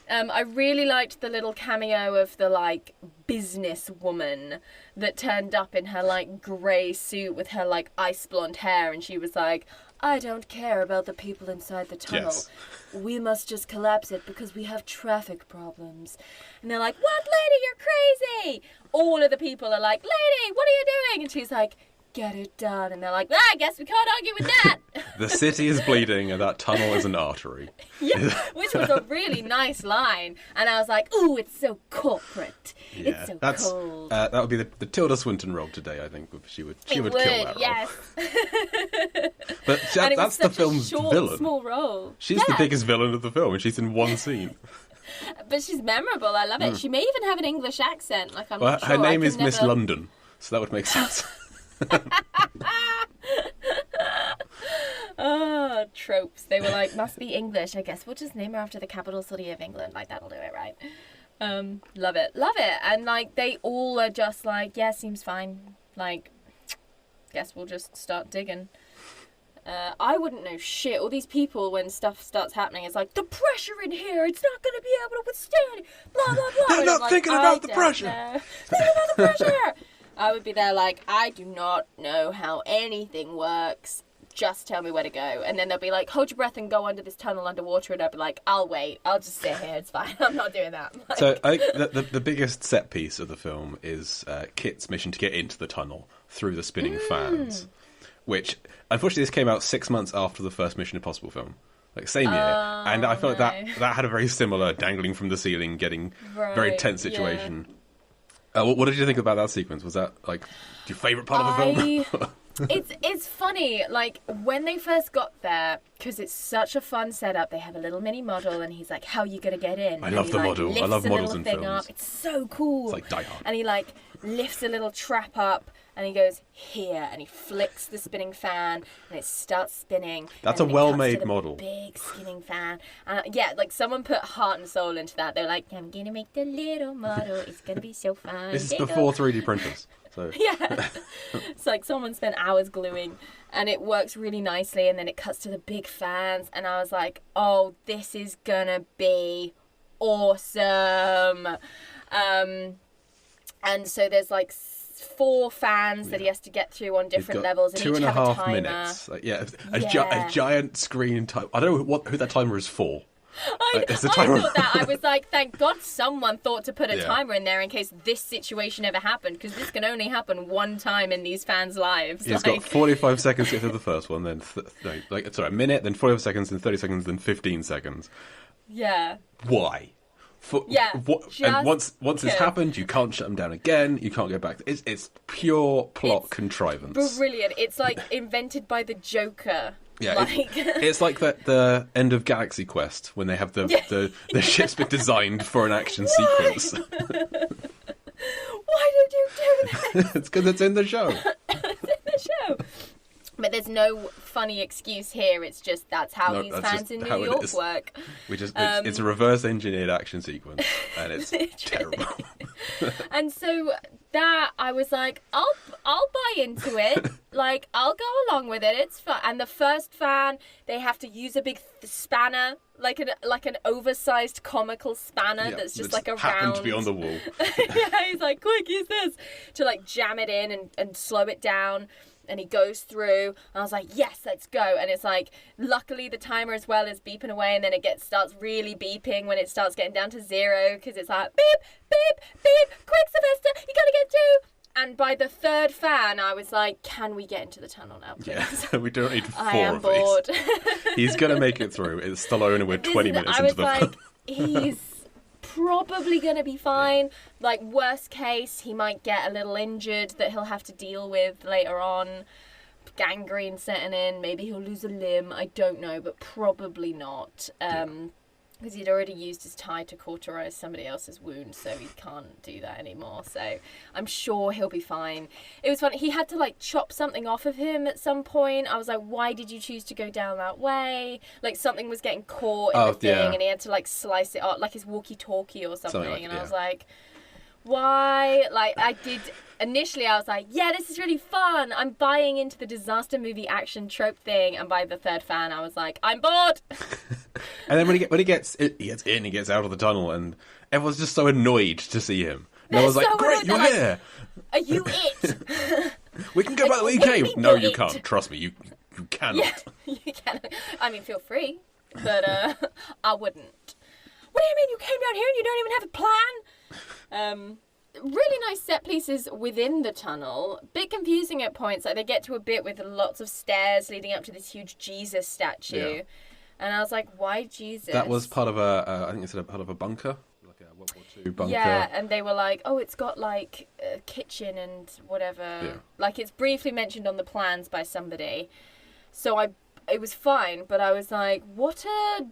I really liked the little cameo of the, like, businesswoman that turned up in her, like, grey suit with her, like, ice blonde hair, and she was like, I don't care about the people inside the tunnel. Yes. We must just collapse it because we have traffic problems. And they're like, what, lady, you're crazy! All of the people are like, lady, what are you doing? And she's like, get it done. And they're like, I guess we can't argue with that. The city is bleeding and that tunnel is an artery. Yeah, which was a really nice line. And I was like, ooh, it's so corporate. Yeah, it's so cold. That would be the Tilda Swinton role today, I think. She would kill that role. Yes. But that's the film's villain. Small role. She's the biggest villain of the film, and she's in one scene. But she's memorable. I love it. She may even have an English accent. Like I'm not sure. Her name is Miss London, so that would make sense. Oh, tropes. They were like, must be English. I guess we'll just name her after the capital city of England. Like, that'll do it, right? Love it. And, like, they all are just like, yeah, seems fine. Like, guess we'll just start digging. I wouldn't know shit. All these people, when stuff starts happening, it's like, the pressure in here, it's not going to be able to withstand it. Blah, blah, blah. They're not thinking about the pressure. Think about the pressure. I would be there like, I do not know how anything works. Just tell me where to go. And then they'll be like, hold your breath and go under this tunnel underwater. And I'll be like, I'll wait. I'll just sit here. It's fine. I'm not doing that. Like... So I think the biggest set piece of the film is Kit's mission to get into the tunnel through the spinning fans. Which, unfortunately, this came out 6 months after the first Mission Impossible film. Like, same year. And I felt like that had a very similar dangling from the ceiling, getting very tense situation. Yeah. What did you think about that sequence? Was that, like, your favourite part of the film? It's funny, like, when they first got there, because it's such a fun setup, they have a little mini model, and he's like, how are you going to get in? I love the model. I love models in films. Up. It's so cool. It's like Die Hard. And he, like, lifts a little trap up, and he goes, here, and he flicks the spinning fan, and it starts spinning. That's a well-made model. Big spinning fan. And, yeah, like, someone put heart and soul into that. They're like, I'm going to make the little model. It's going to be so fun. This is before 3D printers. So. Yeah. It's like someone spent hours gluing, and it works really nicely, and then it cuts to the big fans, and I was like, oh, this is gonna be awesome. And so there's like 4 fans that he has to get through on different levels, and each have a timer. 2.5 minutes. A giant screen time. I don't know who that timer is for. I thought that. I was like, thank God someone thought to put a timer in there in case this situation ever happened, because this can only happen one time in these fans' lives. He's got 45 seconds to get through the first one, then a minute, then 45 seconds, then 30 seconds, then 15 seconds. Yeah. Why? And once it's happened, you can't shut them down again. You can't go back. It's pure plot contrivance. Brilliant. It's like invented by the Joker. Yeah, it's like the end of Galaxy Quest when they have the ship's been designed for an action sequence. Why did you do that? It's because it's in the show. It's in the show. But there's no funny excuse here. It's just that's how these fans in New York work. It's a reverse engineered action sequence, and it's terrible. And so that I was like, I'll buy into it. Like, I'll go along with it. It's fun. And the first fan, they have to use a big spanner, like an oversized comical spanner that's just like a round. Happened to be on the wall. Yeah, he's like, quick, use this to like jam it in and slow it down. And he goes through, and I was like, yes, let's go. And it's like, luckily the timer as well is beeping away, and then it starts really beeping when it starts getting down to 0, because it's like, beep, beep, beep, quick, Sylvester, you gotta get through. And by the third fan, I was like, can we get into the tunnel now, please? Yeah, we don't need 4 I am of bored. these. He's gonna make it through. It's Stallone, and we're 20 minutes into the film. He's probably going to be fine. Like, worst case, he might get a little injured that he'll have to deal with later on. Gangrene setting in. Maybe he'll lose a limb. I don't know, but probably not. Because he'd already used his tie to cauterize somebody else's wound, so he can't do that anymore. So I'm sure he'll be fine. It was funny. He had to, like, chop something off of him at some point. I was like, why did you choose to go down that way? Like, something was getting caught in the thing, and he had to, like, slice it off, like his walkie-talkie or something. Like, and I was like, why? Like, initially I was like, yeah, this is really fun. I'm buying into the disaster movie action trope thing. And by the third fan, I was like, I'm bored. And then when he gets out of the tunnel, and everyone's just so annoyed to see him. And I was like, great, you're here. Are you it? We can go back the way you came. No, you can't. Trust me, you cannot. Yeah, you cannot. I mean, feel free, but I wouldn't. What do you mean you came down here and you don't even have a plan? Really nice set pieces within the tunnel. Bit confusing at points. Like, they get to a bit with lots of stairs leading up to this huge Jesus statue. Yeah. And I was like, why Jesus? That was part of I think it's part of a bunker. Like a World War II bunker. Yeah, and they were like, oh, it's got, like, a kitchen and whatever. Yeah. Like, it's briefly mentioned on the plans by somebody. So it was fine, but I was like, what a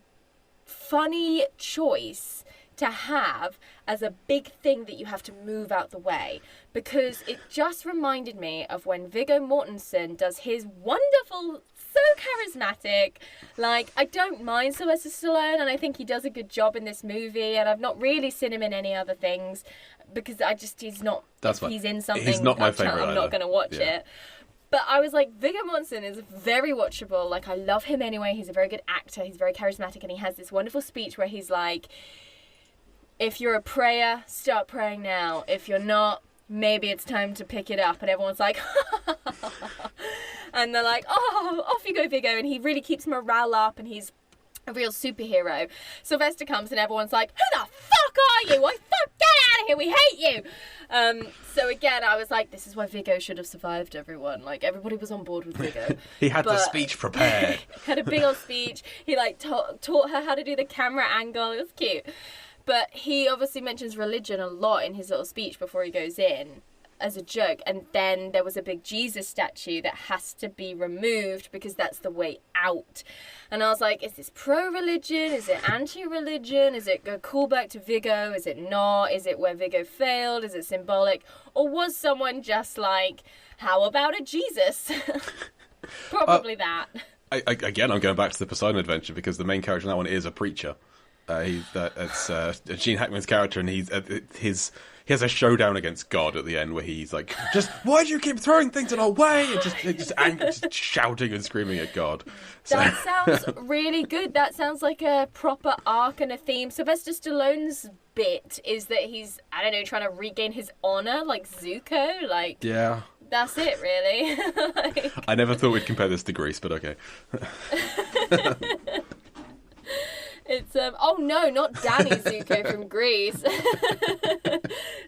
funny choice to have as a big thing that you have to move out the way, because it just reminded me of when Viggo Mortensen does his wonderful, so charismatic, like, I don't mind Sylvester Stallone, and I think he does a good job in this movie, and I've not really seen him in any other things, because he's not, he's in something, he's not my favourite I'm not going to watch it. But I was like, Viggo Mortensen is very watchable. Like, I love him anyway. He's a very good actor. He's very charismatic, and he has this wonderful speech where he's like, if you're a prayer, start praying now. If you're not, maybe it's time to pick it up. And everyone's like, and they're like, oh, off you go, Viggo. And he really keeps morale up, and he's a real superhero. Sylvester comes, and everyone's like, who the fuck are you? Get out of here. We hate you. So again, I was like, this is why Viggo should have survived, everyone. Like, everybody was on board with Viggo. He had the speech prepared. Had a big old speech. He, like, taught her how to do the camera angle. It was cute. But he obviously mentions religion a lot in his little speech before he goes in as a joke. And then there was a big Jesus statue that has to be removed because that's the way out. And I was like, is this pro-religion? Is it anti-religion? Is it a callback to Viggo? Is it not? Is it where Viggo failed? Is it symbolic? Or was someone just like, how about a Jesus? Probably that. Again, I'm going back to the Poseidon Adventure because the main character in that one is a preacher. It's Gene Hackman's character, and he has a showdown against God at the end where he's like, why do you keep throwing things in our way? And just shouting and screaming at God. That sounds really good. That sounds like a proper arc and a theme. Sylvester Stallone's bit is that he's, I don't know, trying to regain his honor, like Zuko. Like, yeah. That's it, really. I never thought we'd compare this to Grease, but okay. It's oh no, not Danny Zuko from Grease.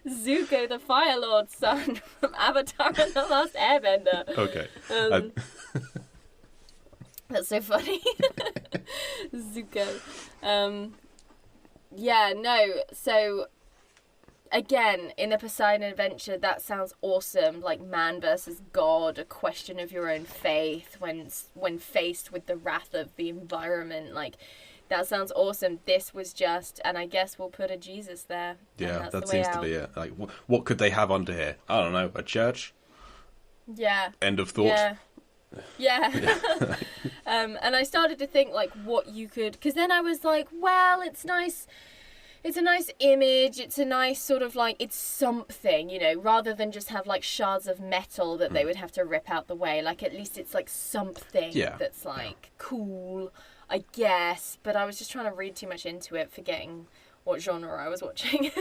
Zuko, the Fire Lord's son from Avatar and the Last Airbender. Okay. That's so funny. Zuko. Yeah, no, so again, in the Poseidon Adventure, that sounds awesome. Like man versus God, a question of your own faith when faced with the wrath of the environment. Like, that sounds awesome. This was just, and I guess we'll put a Jesus there. Yeah, that seems to be it. Like, what could they have under here? I don't know, a church? Yeah. End of thought. Yeah. And I started to think, like, what you could... Because then I was like, well, it's nice... It's a nice image, it's a nice sort of like, it's something, you know, rather than just have like shards of metal that they would have to rip out the way. Like, at least it's like something that's like cool, I guess. But I was just trying to read too much into it, forgetting what genre I was watching.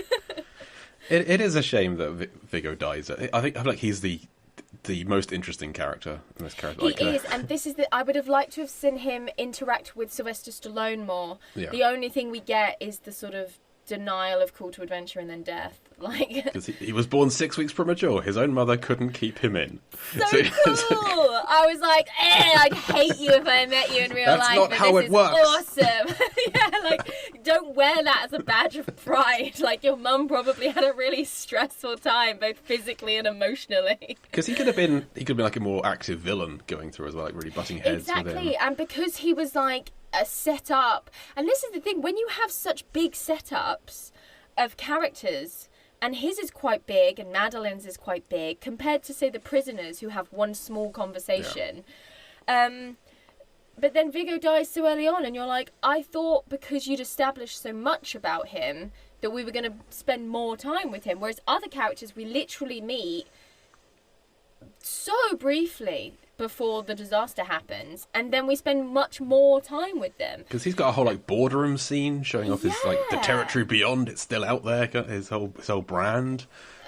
It is a shame that Viggo dies. I think like he's the most interesting character in this character. He is, and this is I would have liked to have seen him interact with Sylvester Stallone more. Yeah. The only thing we get is the sort of denial of call to adventure and then death. Like, because he was born 6 weeks premature. His own mother couldn't keep him in. So cool. I was like, I'd hate you if I met you in real life. That's not how it works. Awesome. Yeah, like, don't wear that as a badge of pride. Like, your mum probably had a really stressful time, both physically and emotionally. Because he could have been like a more active villain going through as well, like really butting heads with him. Exactly, and because he was like a setup, and this is the thing, when you have such big setups of characters, and his is quite big and Madeline's is quite big compared to, say, the prisoners who have one small conversation. Yeah. But then Viggo dies so early on, and you're like, I thought because you'd established so much about him that we were going to spend more time with him, whereas other characters we literally meet so briefly before the disaster happens, and then we spend much more time with them. Because he's got a whole like boardroom scene showing off his like the territory beyond. It's still out there. His whole brand.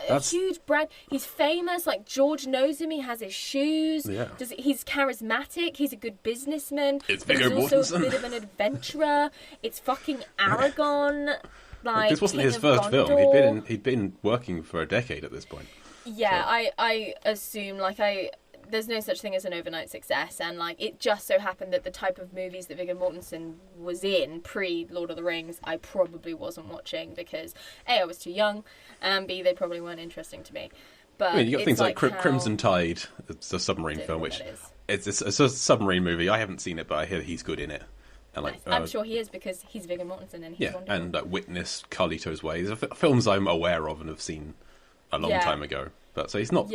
That's... a huge brand. He's famous. Like, George knows him. He has his shoes. Yeah. He's charismatic. He's a good businessman. It's Viggo Mortensen. He's also a bit of an adventurer. It's fucking Aragon. Like, this wasn't his first Gondor. film. He'd been working for a decade at this point. Yeah, so. I assume there's no such thing as an overnight success, and like it just so happened that the type of movies that Viggo Mortensen was in pre-Lord of the Rings, I probably wasn't watching because A, I was too young, and B, they probably weren't interesting to me. But I mean, you got things like Crimson Tide, it's a submarine film, which it's a submarine movie. I haven't seen it, but I hear he's good in it. And like, I'm sure he is because he's Viggo Mortensen and he's wonderful. And Witness, Carlito's Way, these are films I'm aware of and have seen a long time ago. But so he's not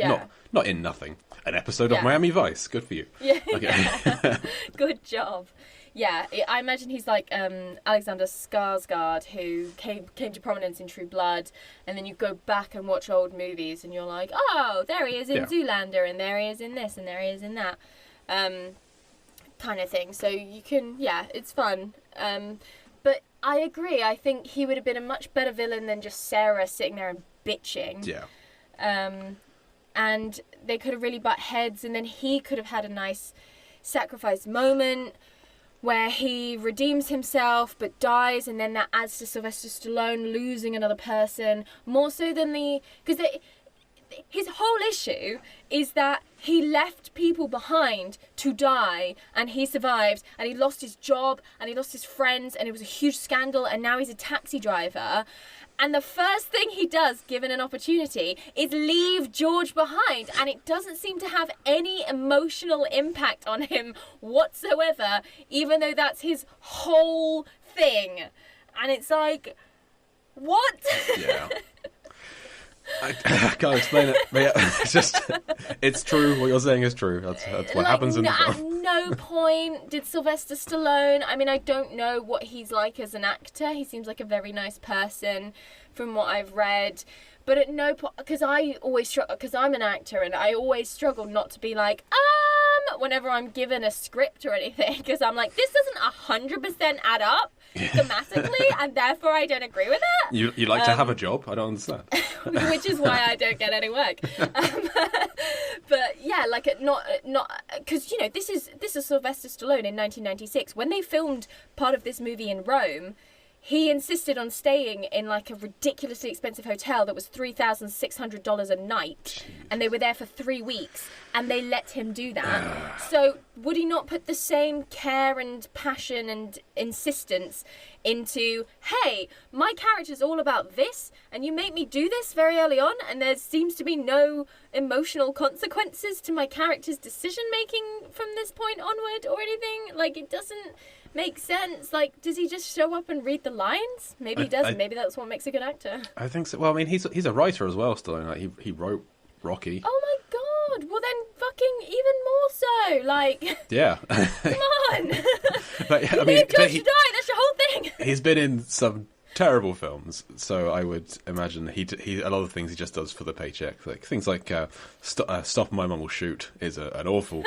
in nothing. An episode of Miami Vice. Good for you. Yeah. Okay. Good job. Yeah, I imagine he's like Alexander Skarsgård, who came to prominence in True Blood, and then you go back and watch old movies, and you're like, oh, there he is in Zoolander, and there he is in this, and there he is in that, kind of thing. So you can, it's fun. But I agree. I think he would have been a much better villain than just Sarah sitting there and bitching. Yeah. And they could have really butt heads, and then he could have had a nice sacrifice moment where he redeems himself but dies, and then that adds to Sylvester Stallone losing another person more so than because his whole issue is that he left people behind to die, and he survived, and he lost his job, and he lost his friends, and it was a huge scandal, and now he's a taxi driver. And the first thing he does, given an opportunity, is leave George behind. And it doesn't seem to have any emotional impact on him whatsoever, even though that's his whole thing. And it's like, what? Yeah. I can't explain it, but it's true. What you're saying is true. That's what happens in the film. At no point did Sylvester Stallone, I mean, I don't know what he's like as an actor. He seems like a very nice person from what I've read. But at no point, because I always struggle, because I'm an actor, and I always struggle not to be like, whenever I'm given a script or anything, because I'm like, this doesn't 100% add up thematically, and therefore I don't agree with it. You like to have a job? I don't understand. Which is why I don't get any work. But yeah, like not because this is Sylvester Stallone in 1996 when they filmed part of this movie in Rome. he insisted on staying in like a ridiculously expensive hotel that was $3,600 a night, and they were there for 3 weeks, and they let him do that. So would he not put the same care and passion and insistence into, hey, my character's all about this, and you make me do this very early on, and there seems to be no emotional consequences to my character's decision making from this point onward or anything? Like, it doesn't make sense. Like, does he just show up and read the lines? Maybe he doesn't. Maybe that's what makes a good actor. I think so. Well, I mean, he's a writer as well, still. Like, he wrote Rocky. Oh my god! Well, then fucking even more so. Like, yeah. Come on. But, you need George to die. That's your whole thing. He's been in some terrible films, so I would imagine he a lot of things he just does for the paycheck. Like things like Stop My Mum Will Shoot is an awful.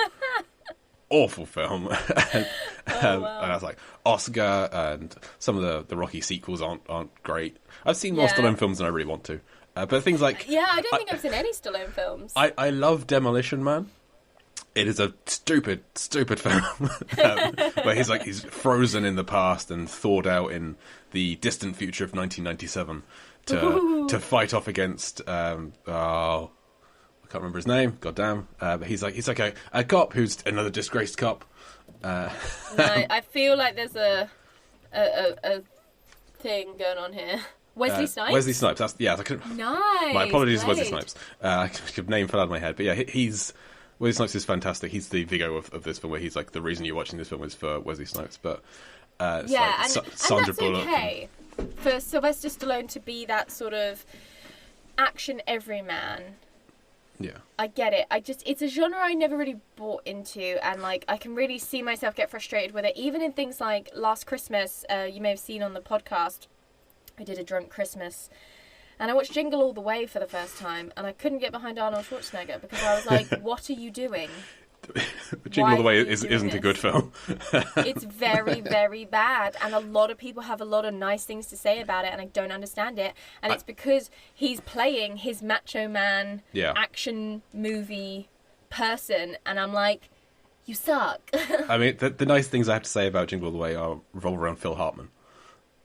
Awful film. And I was like, Oscar, and some of the Rocky sequels aren't great. I've seen more Stallone films than I really want to, but things like I don't think I've seen any Stallone films. I love Demolition Man. It is a stupid film where he's frozen in the past and thawed out in the distant future of 1997 to fight off against I can't remember his name. Goddamn! But he's like a cop who's another disgraced cop. No, I feel like there's a thing going on here. Wesley Snipes. Wesley Snipes. Nice. My apologies, great. Wesley Snipes. Name fell out of my head, but yeah, Wesley Snipes is fantastic. He's the Viggo of this film, where he's like the reason you're watching this film is for Wesley Snipes. But and Sandra that's Bullock. Okay. For Sylvester Stallone to be that sort of action everyman. Yeah. I get it. It's a genre I never really bought into, and like I can really see myself get frustrated with it. Even in things like Last Christmas, you may have seen on the podcast, I did a drunk Christmas, and I watched Jingle All the Way for the first time, and I couldn't get behind Arnold Schwarzenegger because I was like, what are you doing? Jingle All the Way isn't a good film. It's very, very bad, and a lot of people have a lot of nice things to say about it, and I don't understand it. And it's because he's playing his macho man action movie person, and I'm like, you suck. I mean, the nice things I have to say about Jingle All the Way revolve around Phil Hartman.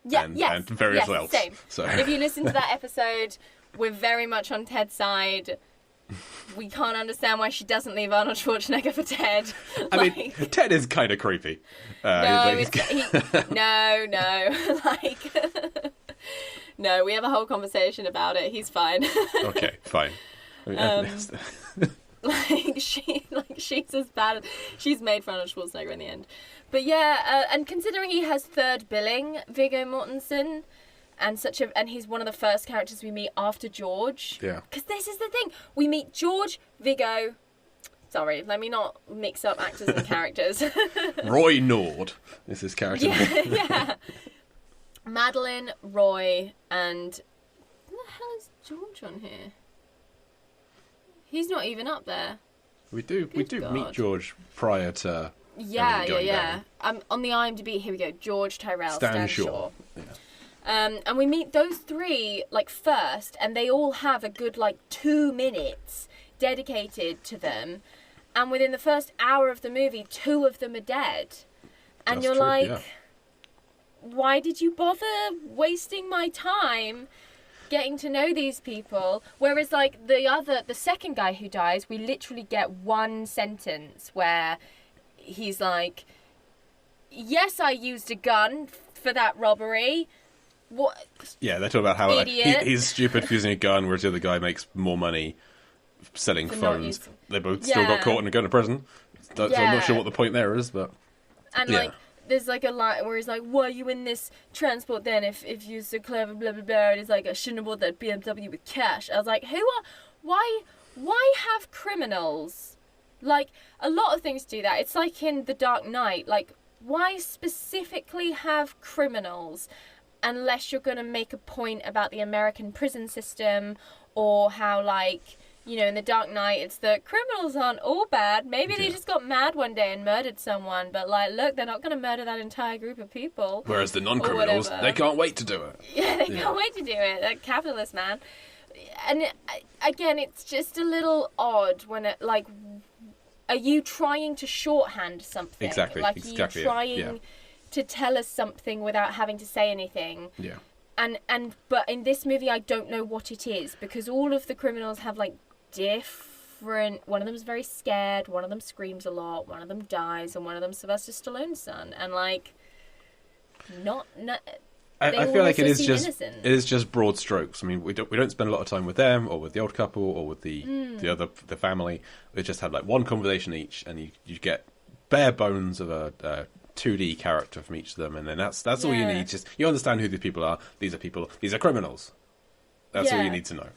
And various else. Same. So. If you listen to that episode, we're very much on Ted's side. We can't understand why she doesn't leave Arnold Schwarzenegger for Ted. I mean, Ted is kind of creepy. No. No, we have a whole conversation about it. He's fine. Okay, fine. I mean, she's as bad. She's made for Arnold Schwarzenegger in the end. But yeah, and considering he has third billing, Viggo Mortensen. And he's one of the first characters we meet after George. Yeah. Because this is the thing. We meet George, Viggo. Sorry, let me not mix up actors and characters. Roy Nord is his character. Yeah. Madeline, Roy, and... What the hell is George on here? He's not even up there. We do meet George prior to... Yeah. On the IMDb, here we go. George Tyrell, Stan Shaw. Yeah. And we meet those three, like, first, and they all have a good, 2 minutes dedicated to them. And within the first hour of the movie, 2 of them are dead. And That's you're true, like, yeah. Why did you bother wasting my time getting to know these people? Whereas, the second guy who dies, we literally get one sentence where he's like, yes, I used a gun for that robbery. What? Yeah, they're talking about how he's stupid for using a gun, whereas the other guy makes more money selling phones. They both still got caught and go to prison. So I'm not sure what the point there is, but... And, there's, a line where he's like, why are you in this transport then if you're so clever, blah, blah, blah. And he's like, I shouldn't have bought that BMW with cash. I was like, why have criminals... a lot of things do that. It's like in The Dark Knight. Why specifically have criminals... unless you're going to make a point about the American prison system or how, in The Dark Knight, it's the criminals aren't all bad. Maybe they just got mad one day and murdered someone, but, look, they're not going to murder that entire group of people. Whereas the non-criminals, they can't wait to do it. Yeah, they can't wait to do it. They're capitalists, man. And, again, it's just a little odd when it, are you trying to shorthand something? Exactly. Are you trying to tell us something without having to say anything. Yeah. But in this movie, I don't know what it is, because all of the criminals have like different. One of them's very scared. One of them screams a lot. One of them dies, and one of them's Sylvester Stallone's son. And like, I feel like it is just broad strokes. I mean, we don't spend a lot of time with them, or with the old couple, or with the family. We just have like one conversation each, and you get bare bones of a 2D character from each of them, and then that's all you need. Just you understand who these people are. These are criminals. That's all you need to know.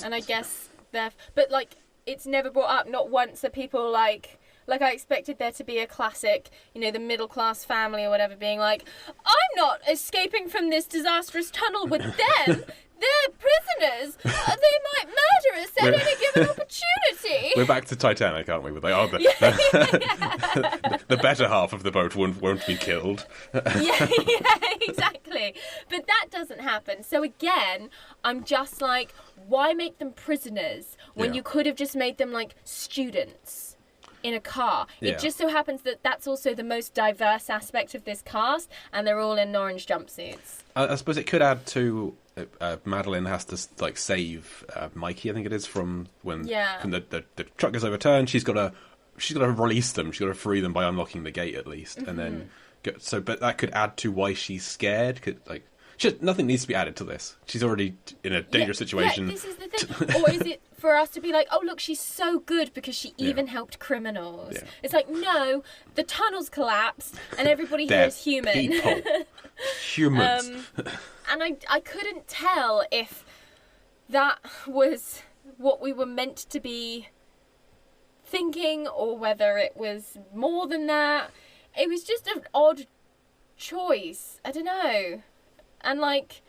And I guess but like, it's never brought up. Not once are people like I expected there to be a classic, the middle class family or whatever, being like, I'm not escaping from this disastrous tunnel with them. They're prisoners. They might murder us at any given opportunity. We're back to Titanic, aren't we? With like, the better half of the boat won't be killed. yeah, exactly. But that doesn't happen. So again, I'm just like, why make them prisoners when you could have just made them like students in a car? It just so happens that that's also the most diverse aspect of this cast, and they're all in orange jumpsuits. I suppose it could add to Madeline has to like save Mikey, I think it is, from the truck is overturned. She's got to release them. She's got to free them by unlocking the gate at least, and then but that could add to why she's scared. Nothing needs to be added to this. She's already in a dangerous situation. Yeah, this is the thing. Or is it for us to be like, oh, look, she's so good because she even helped criminals? Yeah. It's like, no, the tunnel's collapsed and everybody here is human. People. Humans. And I couldn't tell if that was what we were meant to be thinking or whether it was more than that. It was just an odd choice. I don't know. And, like,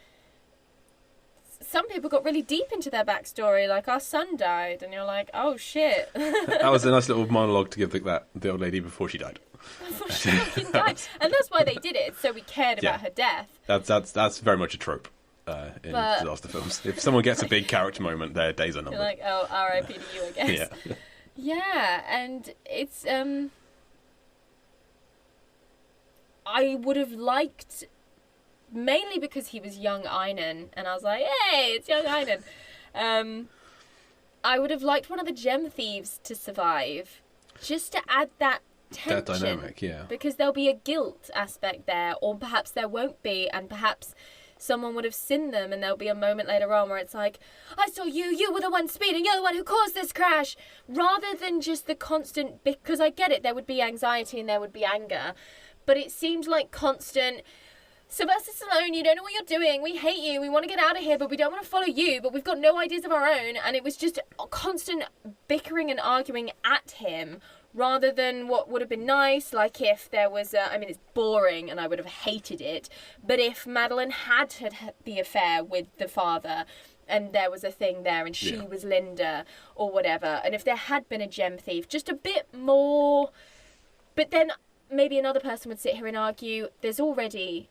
some people got really deep into their backstory. Like, our son died, and you're like, oh, shit. That was a nice little monologue to give the old lady before she died. Before she fucking died. And that's why they did it, so we cared about her death. That's very much a trope in disaster films. If someone gets a big character moment, their days are numbered. You're like, oh, R.I.P. to you, I guess. Yeah, and it's... I would have liked... Mainly because he was young Einan, and I was like, hey, it's young Einan. I would have liked one of the gem thieves to survive, just to add that tension. That dynamic, yeah. Because there'll be a guilt aspect there, or perhaps there won't be, and perhaps someone would have seen them, and there'll be a moment later on where it's like, I saw you were the one speeding, you're the one who caused this crash, rather than just the constant, because I get it, there would be anxiety and there would be anger, but it seemed like constant... Sylvester Stallone, you don't know what you're doing. We hate you. We want to get out of here, but we don't want to follow you. But we've got no ideas of our own. And it was just a constant bickering and arguing at him rather than what would have been nice. Like if there was it's boring and I would have hated it. But if Madeline had the affair with the father and there was a thing there and she was Linda or whatever. And if there had been a gem thief, just a bit more. But then maybe another person would sit here and argue there's already...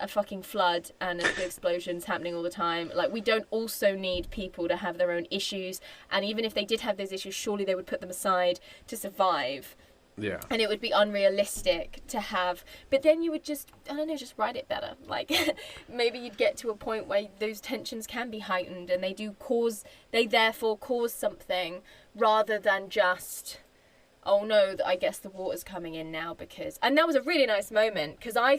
a fucking flood and the explosions happening all the time. Like, we don't also need people to have their own issues, and even if they did have those issues, surely they would put them aside to survive. Yeah. And it would be unrealistic to have, but then you would just, I don't know, just write it better. Like, maybe you'd get to a point where those tensions can be heightened and they therefore cause something rather than just, oh no, I guess the water's coming in now because, and that was a really nice moment because I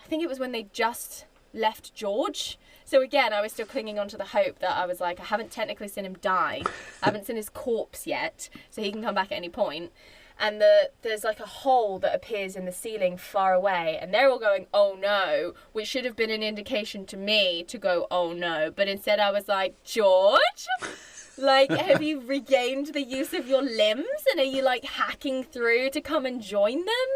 think it was when they just left George. So again, I was still clinging on to the hope that I was like, I haven't technically seen him die. I haven't seen his corpse yet, so he can come back at any point. And there's like a hole that appears in the ceiling far away, and they're all going, oh no, which should have been an indication to me to go, oh no. But instead I was like, George? Like, have you regained the use of your limbs? And are you, like, hacking through to come and join them?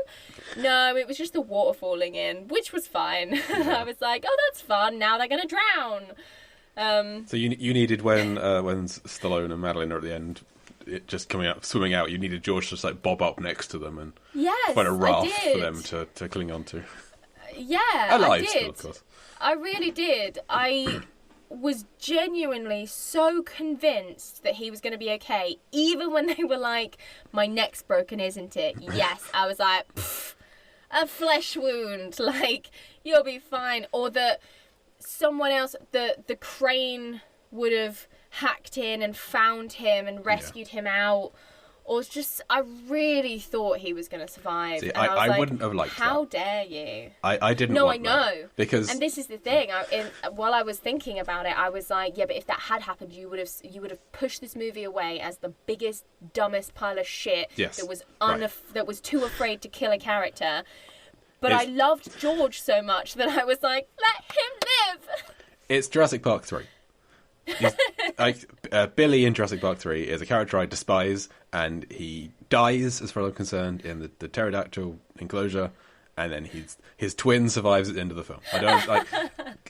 No, it was just the water falling in, which was fine. I was like, oh, that's fun. Now they're going to drown. So you needed when Stallone and Madeline are at the end, it just swimming out, you needed George to just, like, bob up next to them and find a raft for them to cling on to. Yeah, Alive I did. still, of course. I really did. I was genuinely so convinced that he was going to be okay, even when they were like, my neck's broken, isn't it? Yes. I was like, pfft. a flesh wound. Like, you'll be fine. Or that someone else, the crane would have hacked in and found him and rescued him out. Or just, I really thought he was going to survive. See, and I was I like, wouldn't have liked how that. dare you? I didn't No, want I know. that. Because... And this is the thing. While I was thinking about it, I was like, yeah, but if that had happened, you would have pushed this movie away as the biggest, dumbest pile of shit that was that was too afraid to kill a character. But I loved George so much that I was like, let him live. It's Jurassic Park 3. Billy in Jurassic Park 3 is a character I despise, and he dies, as far as I'm concerned, in the pterodactyl enclosure, and then his twin survives at the end of the film.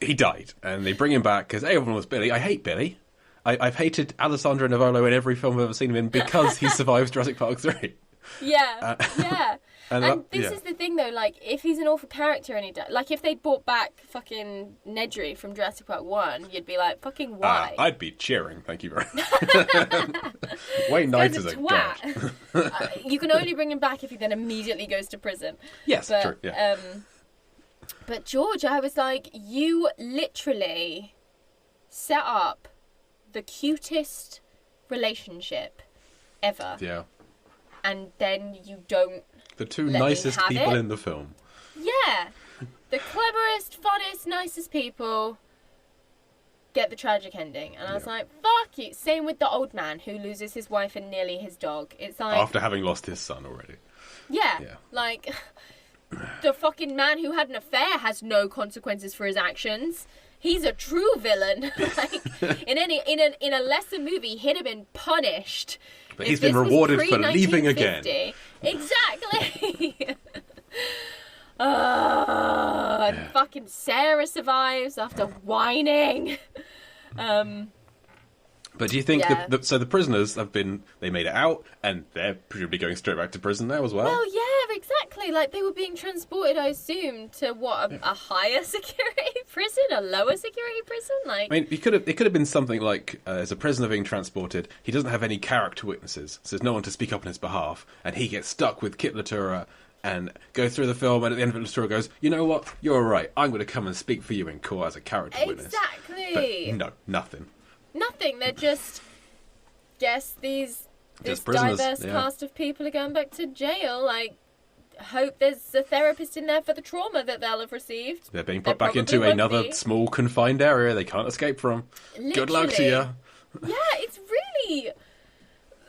He died, and they bring him back because everyone was Billy. I hate Billy. I've hated Alessandro Nivola in every film I've ever seen him in because he survives Jurassic Park 3. Yeah, yeah. And this is the thing, though, like, if he's an awful character and he died, like, if they'd brought back fucking Nedry from Jurassic Park 1, you'd be like, fucking why? I'd be cheering, thank you very much. Wayne Knight is a god. You can only bring him back if he then immediately goes to prison. Yes, but, true, yeah. But George, I was like, you literally set up the cutest relationship ever. Yeah. And then you don't... The two nicest people in the film. Yeah. The cleverest, funnest, nicest people get the tragic ending. And I was like, fuck you. Same with the old man who loses his wife and nearly his dog. It's like... After having lost his son already. Yeah. Like, the fucking man who had an affair has no consequences for his actions. He's a true villain. Like, in a lesser movie, he'd have been punished. But he's been rewarded for leaving again. Exactly. And fucking Sarah survives after whining. But do you think so? The prisoners they made it out, and they're presumably going straight back to prison now as well. Well, yeah, exactly. Like, they were being transported, I assume, to a higher security prison, a lower security prison. Like, I mean, it could have been something like, as a prisoner being transported, he doesn't have any character witnesses, so there's no one to speak up on his behalf, and he gets stuck with Kit Latura and goes through the film, and at the end of the story goes, you know what, you're all right, I'm going to come and speak for you in court as a character witness. Exactly. But no, nothing. Nothing. They're just this prisoners, diverse cast of people are going back to jail. Like, hope there's a therapist in there for the trauma that they'll have received. They're being put back into another small confined area they can't escape from. Literally. Good luck to you. Yeah, it's really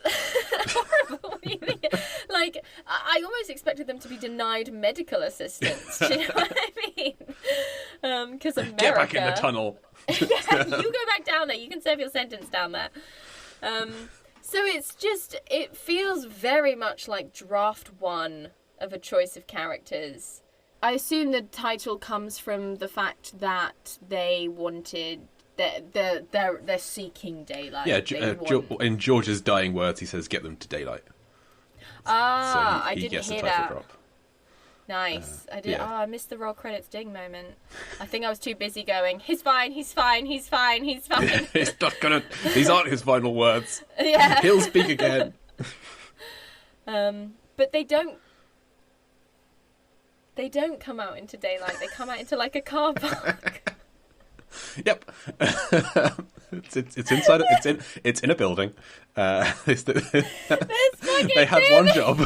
horrible. What do you think? Like, I almost expected them to be denied medical assistance. Do you know what I mean? Because America. Get back in the tunnel. Yeah, you go back down there. You can serve your sentence down there. So it feels very much like draft one of A Choice of Characters. I assume the title comes from the fact that they wanted... They're seeking daylight. Yeah, in George's dying words, he says, get them to daylight. Ah, so he I didn't gets hear the title that. drop. Nice. I did. I missed the roll credits ding moment. I think I was too busy going, he's fine, he's fine, he's fine, he's fine. He's not gonna... These aren't his final words. Yeah. He'll speak again. But they don't come out into daylight. They come out into, like, a car park. Yep. It's inside. It's in a building. They had one job.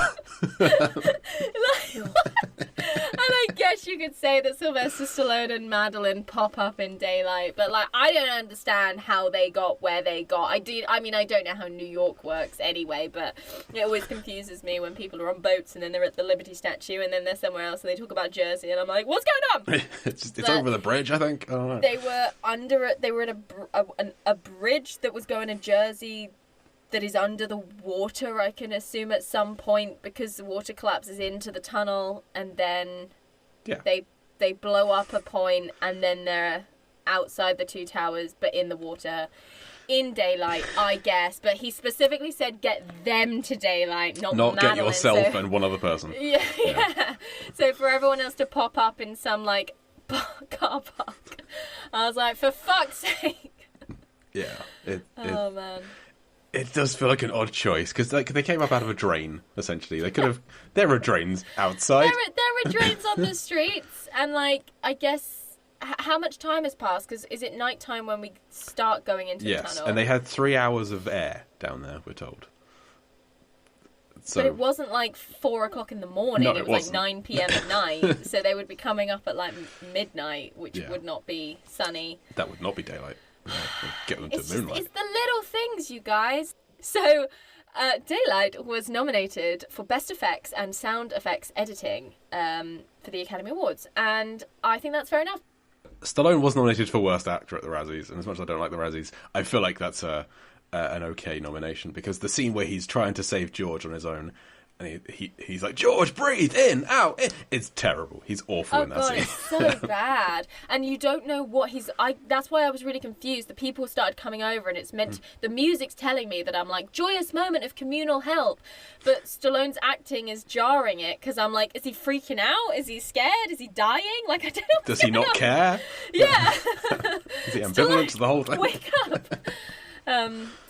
And I guess you could say that Sylvester Stallone and Madeline pop up in daylight, but, like, I don't understand how they got where they got. I don't know how New York works anyway, but it always confuses me when people are on boats and then they're at the Liberty Statue and then they're somewhere else and they talk about Jersey and I'm like, what's going on? It's over the bridge, I think. Oh, they were at a bridge that was going to Jersey that is under the water, I can assume, at some point, because the water collapses into the tunnel and then they blow up a point and then they're outside the two towers but in the water in daylight, I guess. But he specifically said get them to daylight, not Madeline, get yourself and one other person. Yeah. So for everyone else to pop up in some, like, car park, I was like, for fuck's sake. Yeah. Oh, man. It does feel like an odd choice because they came up out of a drain. Essentially, they could have. There are drains outside. There are drains on the streets, and like I guess how much time has passed? Because is it nighttime when we start going into the tunnel? Yes, and they had 3 hours of air down there. We're told. So, but it wasn't like 4 o'clock in the morning. No, it was wasn't. like 9 p.m. at night. So they would be coming up at like midnight, which would not be sunny. That would not be daylight. Get them to moonlight. It's the little things, you guys. So, Daylight was nominated for Best Effects and Sound Effects Editing for the Academy Awards, and I think that's fair enough. Stallone was nominated for Worst Actor at the Razzies, and as much as I don't like the Razzies, I feel like that's an okay nomination, because the scene where he's trying to save George on his own, and he's like, George, breathe, in, out, in. It's terrible. He's awful in that scene. It's so bad. And you don't know what that's why I was really confused. The people started coming over, and it's meant, the music's telling me that I'm like, joyous moment of communal help. But Stallone's acting is jarring it, because I'm like, is he freaking out? Is he scared? Is he dying? Like, I don't know. Does he not care? Yeah. Is he ambivalent to the whole thing? Wake up.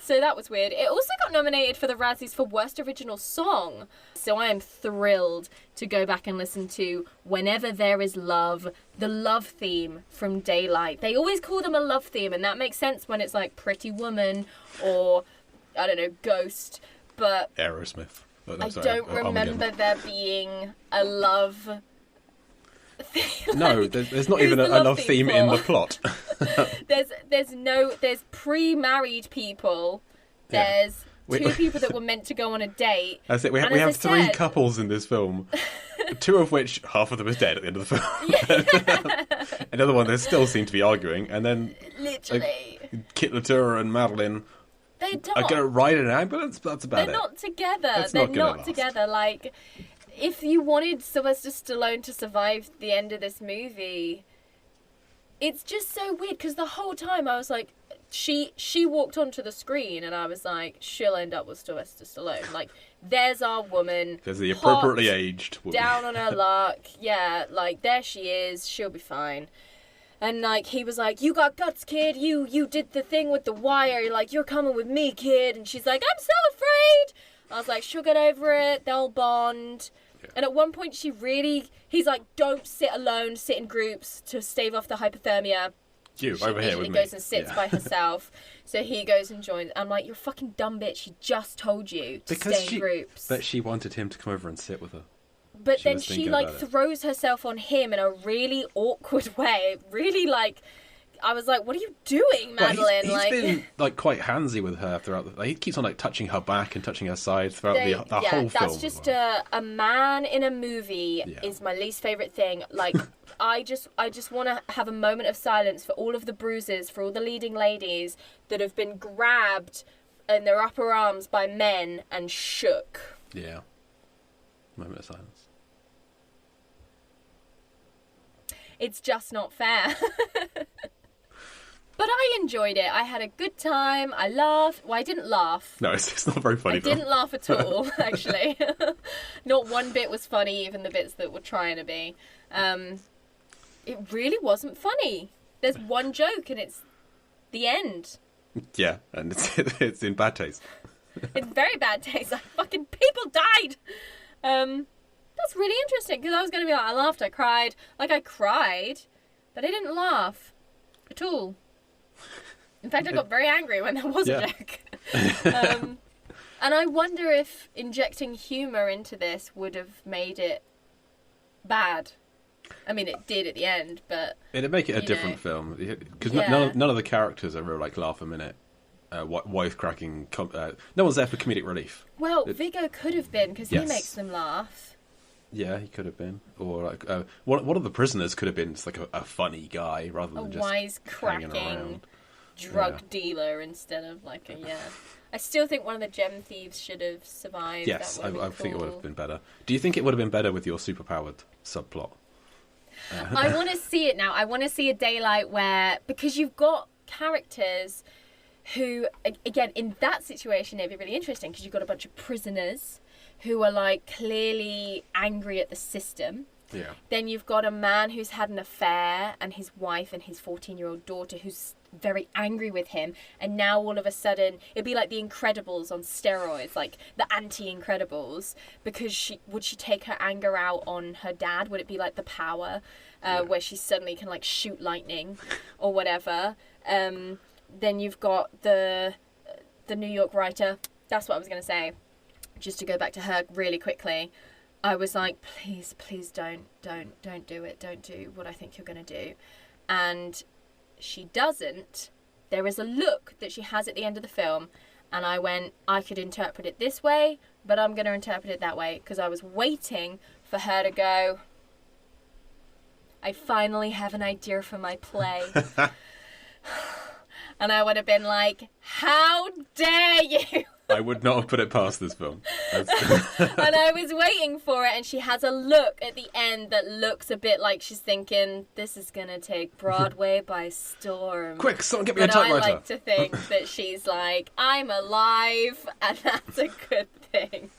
So that was weird. It also got nominated for the Razzies for Worst Original Song. So I am thrilled to go back and listen to Whenever There Is Love, the love theme from Daylight. They always call them a love theme, and that makes sense when it's like Pretty Woman or, I don't know, Ghost. But Aerosmith. Oh, no, I sorry. don't remember there being a love theme. No, there's not even a love theme in the plot. There's pre-married people. There's two people that were meant to go on a date. That's it. We have three couples in this film, two of which half of them is dead at the end of the film. Another one, they still seem to be arguing, and then literally Kit Latour and Madeline are going to ride in an ambulance. But that's about it. They're not together. They're not together. Like, if you wanted Sylvester Stallone to survive the end of this movie, it's just so weird, because the whole time I was like, she walked onto the screen and I was like, she'll end up with Sylvester Stallone. Like, there's our woman. There's the appropriately aged woman. Down on her luck. Yeah, like, there she is. She'll be fine. And, like, he was like, you got guts, kid. You did the thing with the wire. Like, you're coming with me, kid. And she's like, I'm so afraid. I was like, she'll get over it. They'll bond. Yeah. And at one point, he's like, don't sit alone, sit in groups to stave off the hypothermia. You, over here with me. She goes and sits by herself. So he goes and joins. I'm like, you're a fucking dumb bitch. She just told you to stay in groups. But she wanted him to come over and sit with her. But then she, like, throws herself on him in a really awkward way. Really, like, I was like, what are you doing, Madeline? He's been, like, quite handsy with her throughout he keeps on, like, touching her back and touching her side throughout the whole film. That's just a man in a movie is my least favourite thing. Like, I just want to have a moment of silence for all of the bruises, for all the leading ladies that have been grabbed in their upper arms by men and shook. Yeah. Moment of silence. It's just not fair. But I enjoyed it. I had a good time. I laughed. Well, I didn't laugh. No, it's not very funny. I didn't laugh at all, actually. Not one bit was funny, even the bits that were trying to be. It really wasn't funny. There's one joke, and it's the end. Yeah, and it's in bad taste. It's very bad taste. Like, fucking people died. That's really interesting, because I was going to be like, I laughed, I cried. Like, I cried, but I didn't laugh at all. In fact, I got very angry when there was a joke. And I wonder if injecting humour into this would have made it bad. I mean, it did at the end, but... It'd make it a different film. Because none of the characters are real, like, laugh a minute. Wisecracking... no one's there for comedic relief. Well, Viggo could have been, because he makes them laugh. Yeah, he could have been. Or, like, one of the prisoners could have been just, like, a funny guy, rather than just wisecracking drug dealer instead of, like, I still think one of the gem thieves should have survived. Yes, I think it would have been better. Do you think it would have been better with your superpowered subplot? I want to see it now. I want to see a Daylight where... Because you've got characters who, again, in that situation, it'd be really interesting, because you've got a bunch of prisoners who are, like, clearly angry at the system. Yeah. Then you've got a man who's had an affair, and his wife and his 14-year-old daughter who's very angry with him, and now all of a sudden it'd be like the Incredibles on steroids, like the anti-Incredibles, because would she take her anger out on her dad? Would it be like the Power, where she suddenly can like shoot lightning or whatever? Then you've got the New York writer. That's what I was going to say. Just to go back to her really quickly, I was like, please don't do it. Don't do what I think you're going to do. And she doesn't. There is a look that she has at the end of the film, and I went, I could interpret it this way, but I'm going to interpret it that way, because I was waiting for her to go, I finally have an idea for my play. And I would have been like, how dare you? I would not have put it past this film. And I was waiting for it, and she has a look at the end that looks a bit like she's thinking, this is going to take Broadway by storm. Quick, someone get me a But I typewriter. like to think that she's like, I'm alive, and that's a good thing.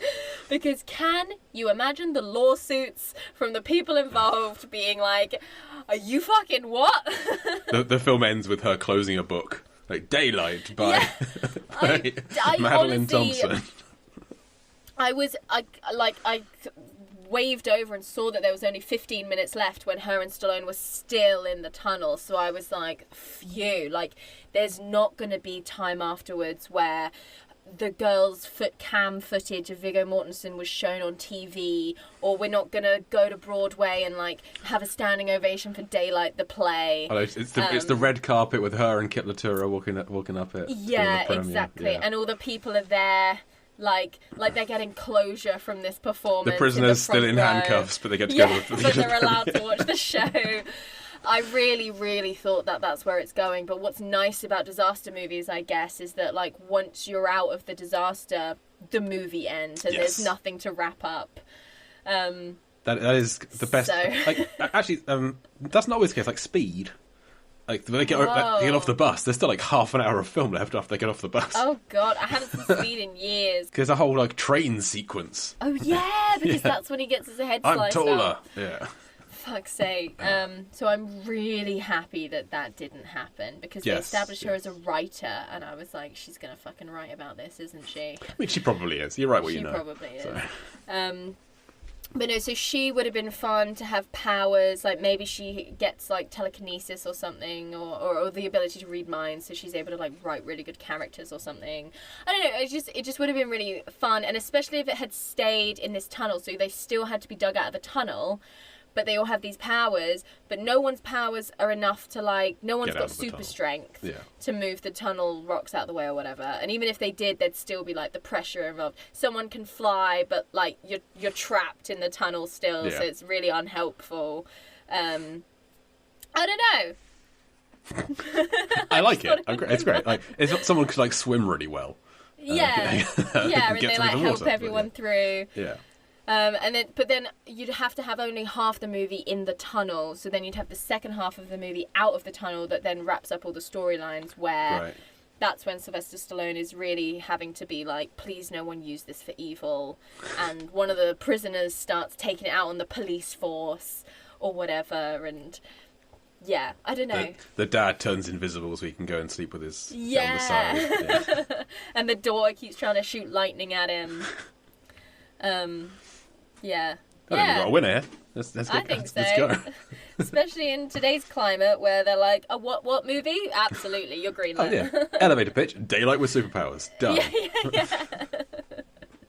Because can you imagine the lawsuits from the people involved being like, are you fucking what? The film ends with her closing a book. Like Daylight by, I Madeline honestly, Thompson. I waved over and saw that there was only 15 minutes left when her and Stallone were still in the tunnel. So I was like, phew, like there's not going to be time afterwards where the girl's cam footage of Viggo Mortensen was shown on TV, or we're not going to go to Broadway and like have a standing ovation for Daylight the play. Oh, it's the red carpet with her and Kit Latura walking up it. Yeah, the exactly. Yeah. And all the people are there, like they're getting closure from this performance. The prisoner's still in handcuffs, but they get to go to the but they're allowed to watch the show. I really, really thought that that's where it's going. But what's nice about disaster movies, I guess, is that like once you're out of the disaster, the movie ends and there's nothing to wrap up. That is the best. So. Like, actually, that's not always the case. Like Speed, like they get off the bus. There's still like half an hour of film left after they get off the bus. Oh God, I haven't seen Speed in years. Because a whole like train sequence. Oh yeah, because that's when he gets his head sliced I'm taller. off. Yeah. Fuck's sake. So I'm really happy that didn't happen, because they established her as a writer, and I was like, she's gonna fucking write about this, isn't she? I mean, she probably is. You're right what you know. She probably is. So. But no, so she would have been fun to have powers, like maybe she gets like telekinesis or something, or the ability to read minds, so she's able to like write really good characters or something. I don't know, it just would have been really fun, and especially if it had stayed in this tunnel, so they still had to be dug out of the tunnel. But they all have these powers, but no one's powers are enough to, like, no one's got super strength to move the tunnel rocks out of the way or whatever. And even if they did, there'd still be, like, the pressure involved. Someone can fly, but, like, you're trapped in the tunnel still, so it's really unhelpful. I don't know. I like it. It's great. Like, it's not someone could, like, swim really well. Yeah, and they, like, help everyone through. Yeah. But then you'd have to have only half the movie in the tunnel, so then you'd have the second half of the movie out of the tunnel that then wraps up all the storylines, where that's when Sylvester Stallone is really having to be like, please no one use this for evil, and one of the prisoners starts taking it out on the police force or whatever, and yeah, I don't know. The dad turns invisible so he can go and sleep with his on the side. Yeah. And the daughter keeps trying to shoot lightning at him. Yeah. I think we've got a winner here. Let's go. Especially in today's climate where they're like, what movie? Absolutely, you're greenlit. Oh, yeah. Elevator pitch, Daylight with superpowers. Done. Yeah.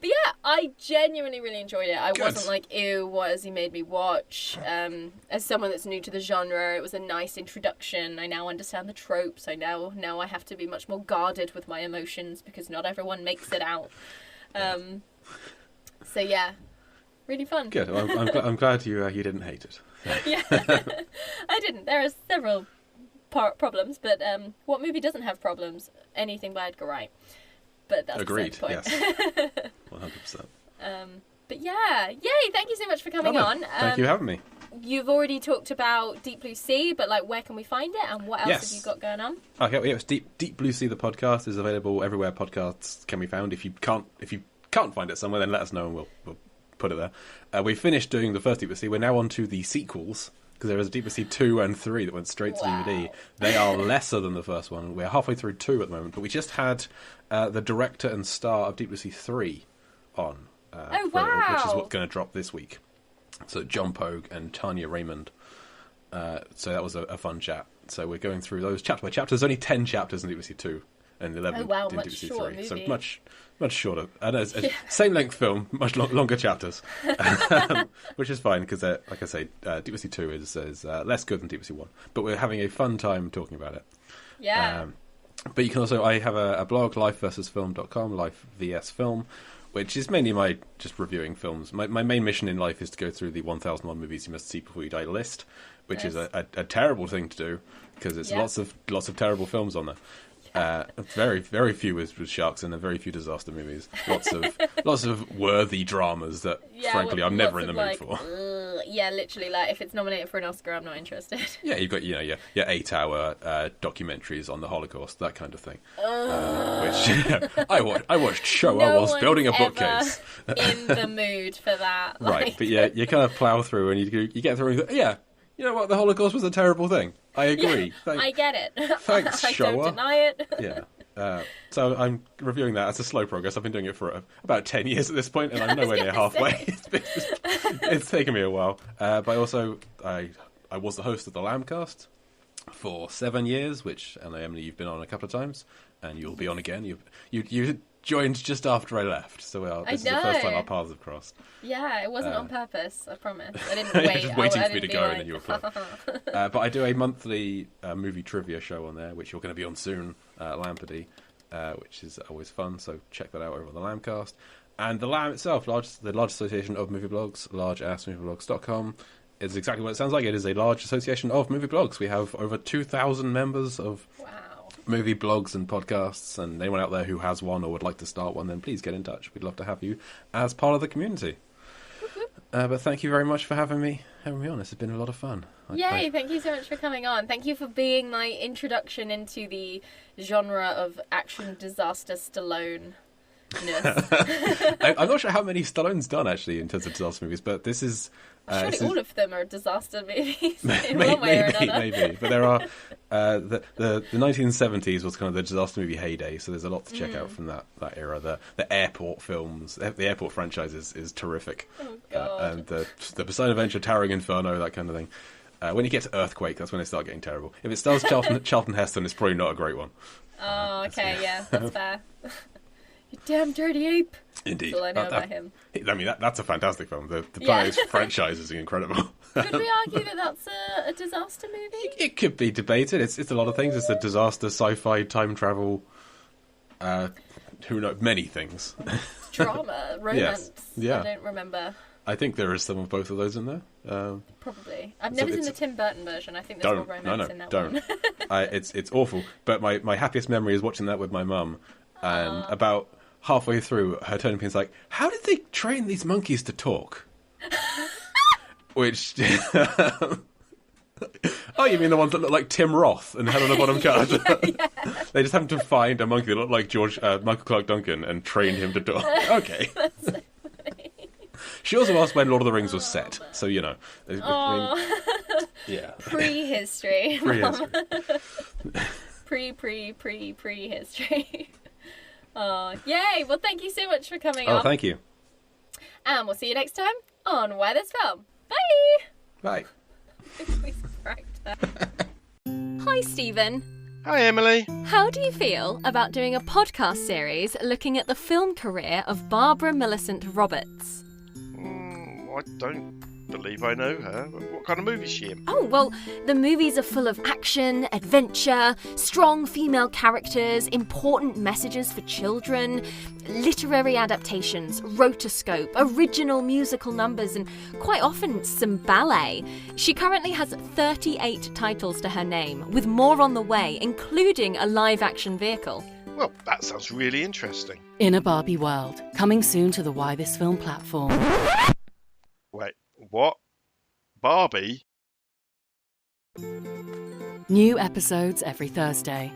But yeah, I genuinely really enjoyed it. I wasn't like, ew, what has he made me watch? As someone that's new to the genre, it was a nice introduction. I now understand the tropes. Now I have to be much more guarded with my emotions because not everyone makes it out. So yeah, really fun. Good. Well, I'm glad you didn't hate it. Yeah, I didn't. There are several problems, but what movie doesn't have problems? Anything by Edgar Wright. But that's agreed. Point. Yes, 100%. But yeah, yay! Thank you so much for coming on. Thank you for having me. You've already talked about Deep Blue Sea, but like, where can we find it, and what else have you got going on? Okay, well, it's Deep Blue Sea. The podcast is available everywhere podcasts can be found. If you can't find it somewhere, then let us know and we'll put it there. We finished doing the first Deep Blue Sea. We're now on to the sequels, because there was Deep Blue Sea 2 and 3 that went straight to DVD. They are lesser than the first one. We're halfway through 2 at the moment, but we just had the director and star of Deep Blue Sea 3 on, which is what's going to drop this week. So John Pogue and Tanya Raymond. So that was a fun chat. So we're going through those chapter by chapter. There's only 10 chapters in Deep Blue Sea 2 and 11 in Deep Blue Sea 3. Movie. So much shorter. And it's same length film, much longer chapters, which is fine because, like I say, Deep Blue Sea 2 is less good than Deep Blue Sea 1. But we're having a fun time talking about it. Yeah. But you can also, I have a blog, lifevsfilm.com, Life vs Film, which is mainly my just reviewing films. My main mission in life is to go through the 1001 movies you must see before you die list, which is a terrible thing to do because it's lots of terrible films on there. Very, very few with sharks and very few disaster movies. Lots of worthy dramas that, frankly, I'm never in the mood for. Yeah, literally, like if it's nominated for an Oscar, I'm not interested. Yeah, you've got your 8-hour documentaries on the Holocaust, that kind of thing. Which I watched Shoah whilst building a bookcase. In the mood for that, right? But yeah, you kind of plough through and you get through and you go, yeah. You know what? The Holocaust was a terrible thing. I agree. Yeah, I get it. Thanks, I Shoah. don't deny it. Yeah. So I'm reviewing that. It's a slow progress. I've been doing it for about 10 years at this point, and I'm nowhere near halfway. It's taken me a while. But also, I was the host of the Lambcast for 7 years, which, and Emily, you've been on a couple of times, and you'll be on again. You joined just after I left, so this is the first time our paths have crossed. Yeah, it wasn't on purpose, I promise. I didn't wait. Just waiting for me to go and then you apply. But I do a monthly movie trivia show on there, which you're going to be on soon, Lampardy, which is always fun, so check that out over on the Lambcast. And the Lamb itself, the large association of movie blogs, largeassmovieblogs.com, is exactly what it sounds like. It is a large association of movie blogs. We have over 2,000 members of movie blogs and podcasts, and anyone out there who has one or would like to start one, then please get in touch. We'd love to have you as part of the community. But thank you very much for having me on. This has been a lot of fun. Yay, thank you so much for coming on. Thank you for being my introduction into the genre of action disaster Stallone. I'm not sure how many Stallone's done actually in terms of disaster movies, but this is surely all of them are disaster movies in one way or another. Maybe, but there are the 1970s was kind of the disaster movie heyday, so there's a lot to check out from that era. The airport films, the airport franchise is terrific. Oh god! And the Poseidon Adventure, Towering Inferno, that kind of thing. When you get to Earthquake, that's when they start getting terrible. If it stars Charlton Heston, it's probably not a great one. Oh, okay, yeah, that's fair. You damn dirty ape. Indeed. That's all I know about him. I mean, that's a fantastic film. The Planet franchise is incredible. Could we argue that that's a disaster movie? It could be debated. It's a lot of things. It's a disaster, sci-fi, time travel, who knows, many things. Drama, romance. Yeah. I don't remember. I think there is some of both of those in there. Probably. I've never seen the Tim Burton version. I think there's more romance in that one. It's awful. But my happiest memory is watching that with my mum. And about halfway through, her turning point is like, how did they train these monkeys to talk? Which... Oh, you mean the ones that look like Tim Roth and Helena Bonham Carter? Yeah. They just happened to find a monkey that looked like Michael Clark Duncan and trained him to talk. Okay. That's so funny. She also asked when Lord of the Rings was set, so you know. I mean, yeah. Prehistory. Prehistory. Prehistory. Oh, yay! Well, thank you so much for coming on. Oh, thank you. And we'll see you next time on Why This Film. Bye! Bye. Hi, Stephen. Hi, Emily. How do you feel about doing a podcast series looking at the film career of Barbara Millicent Roberts? I don't believe I know her. What kind of movie is she in? Oh, well, the movies are full of action, adventure, strong female characters, important messages for children, literary adaptations, rotoscope, original musical numbers, and quite often some ballet. She currently has 38 titles to her name, with more on the way, including a live-action vehicle. Well, that sounds really interesting. In a Barbie World, coming soon to the Why This Film platform. Wait, what? Barbie? New episodes every Thursday.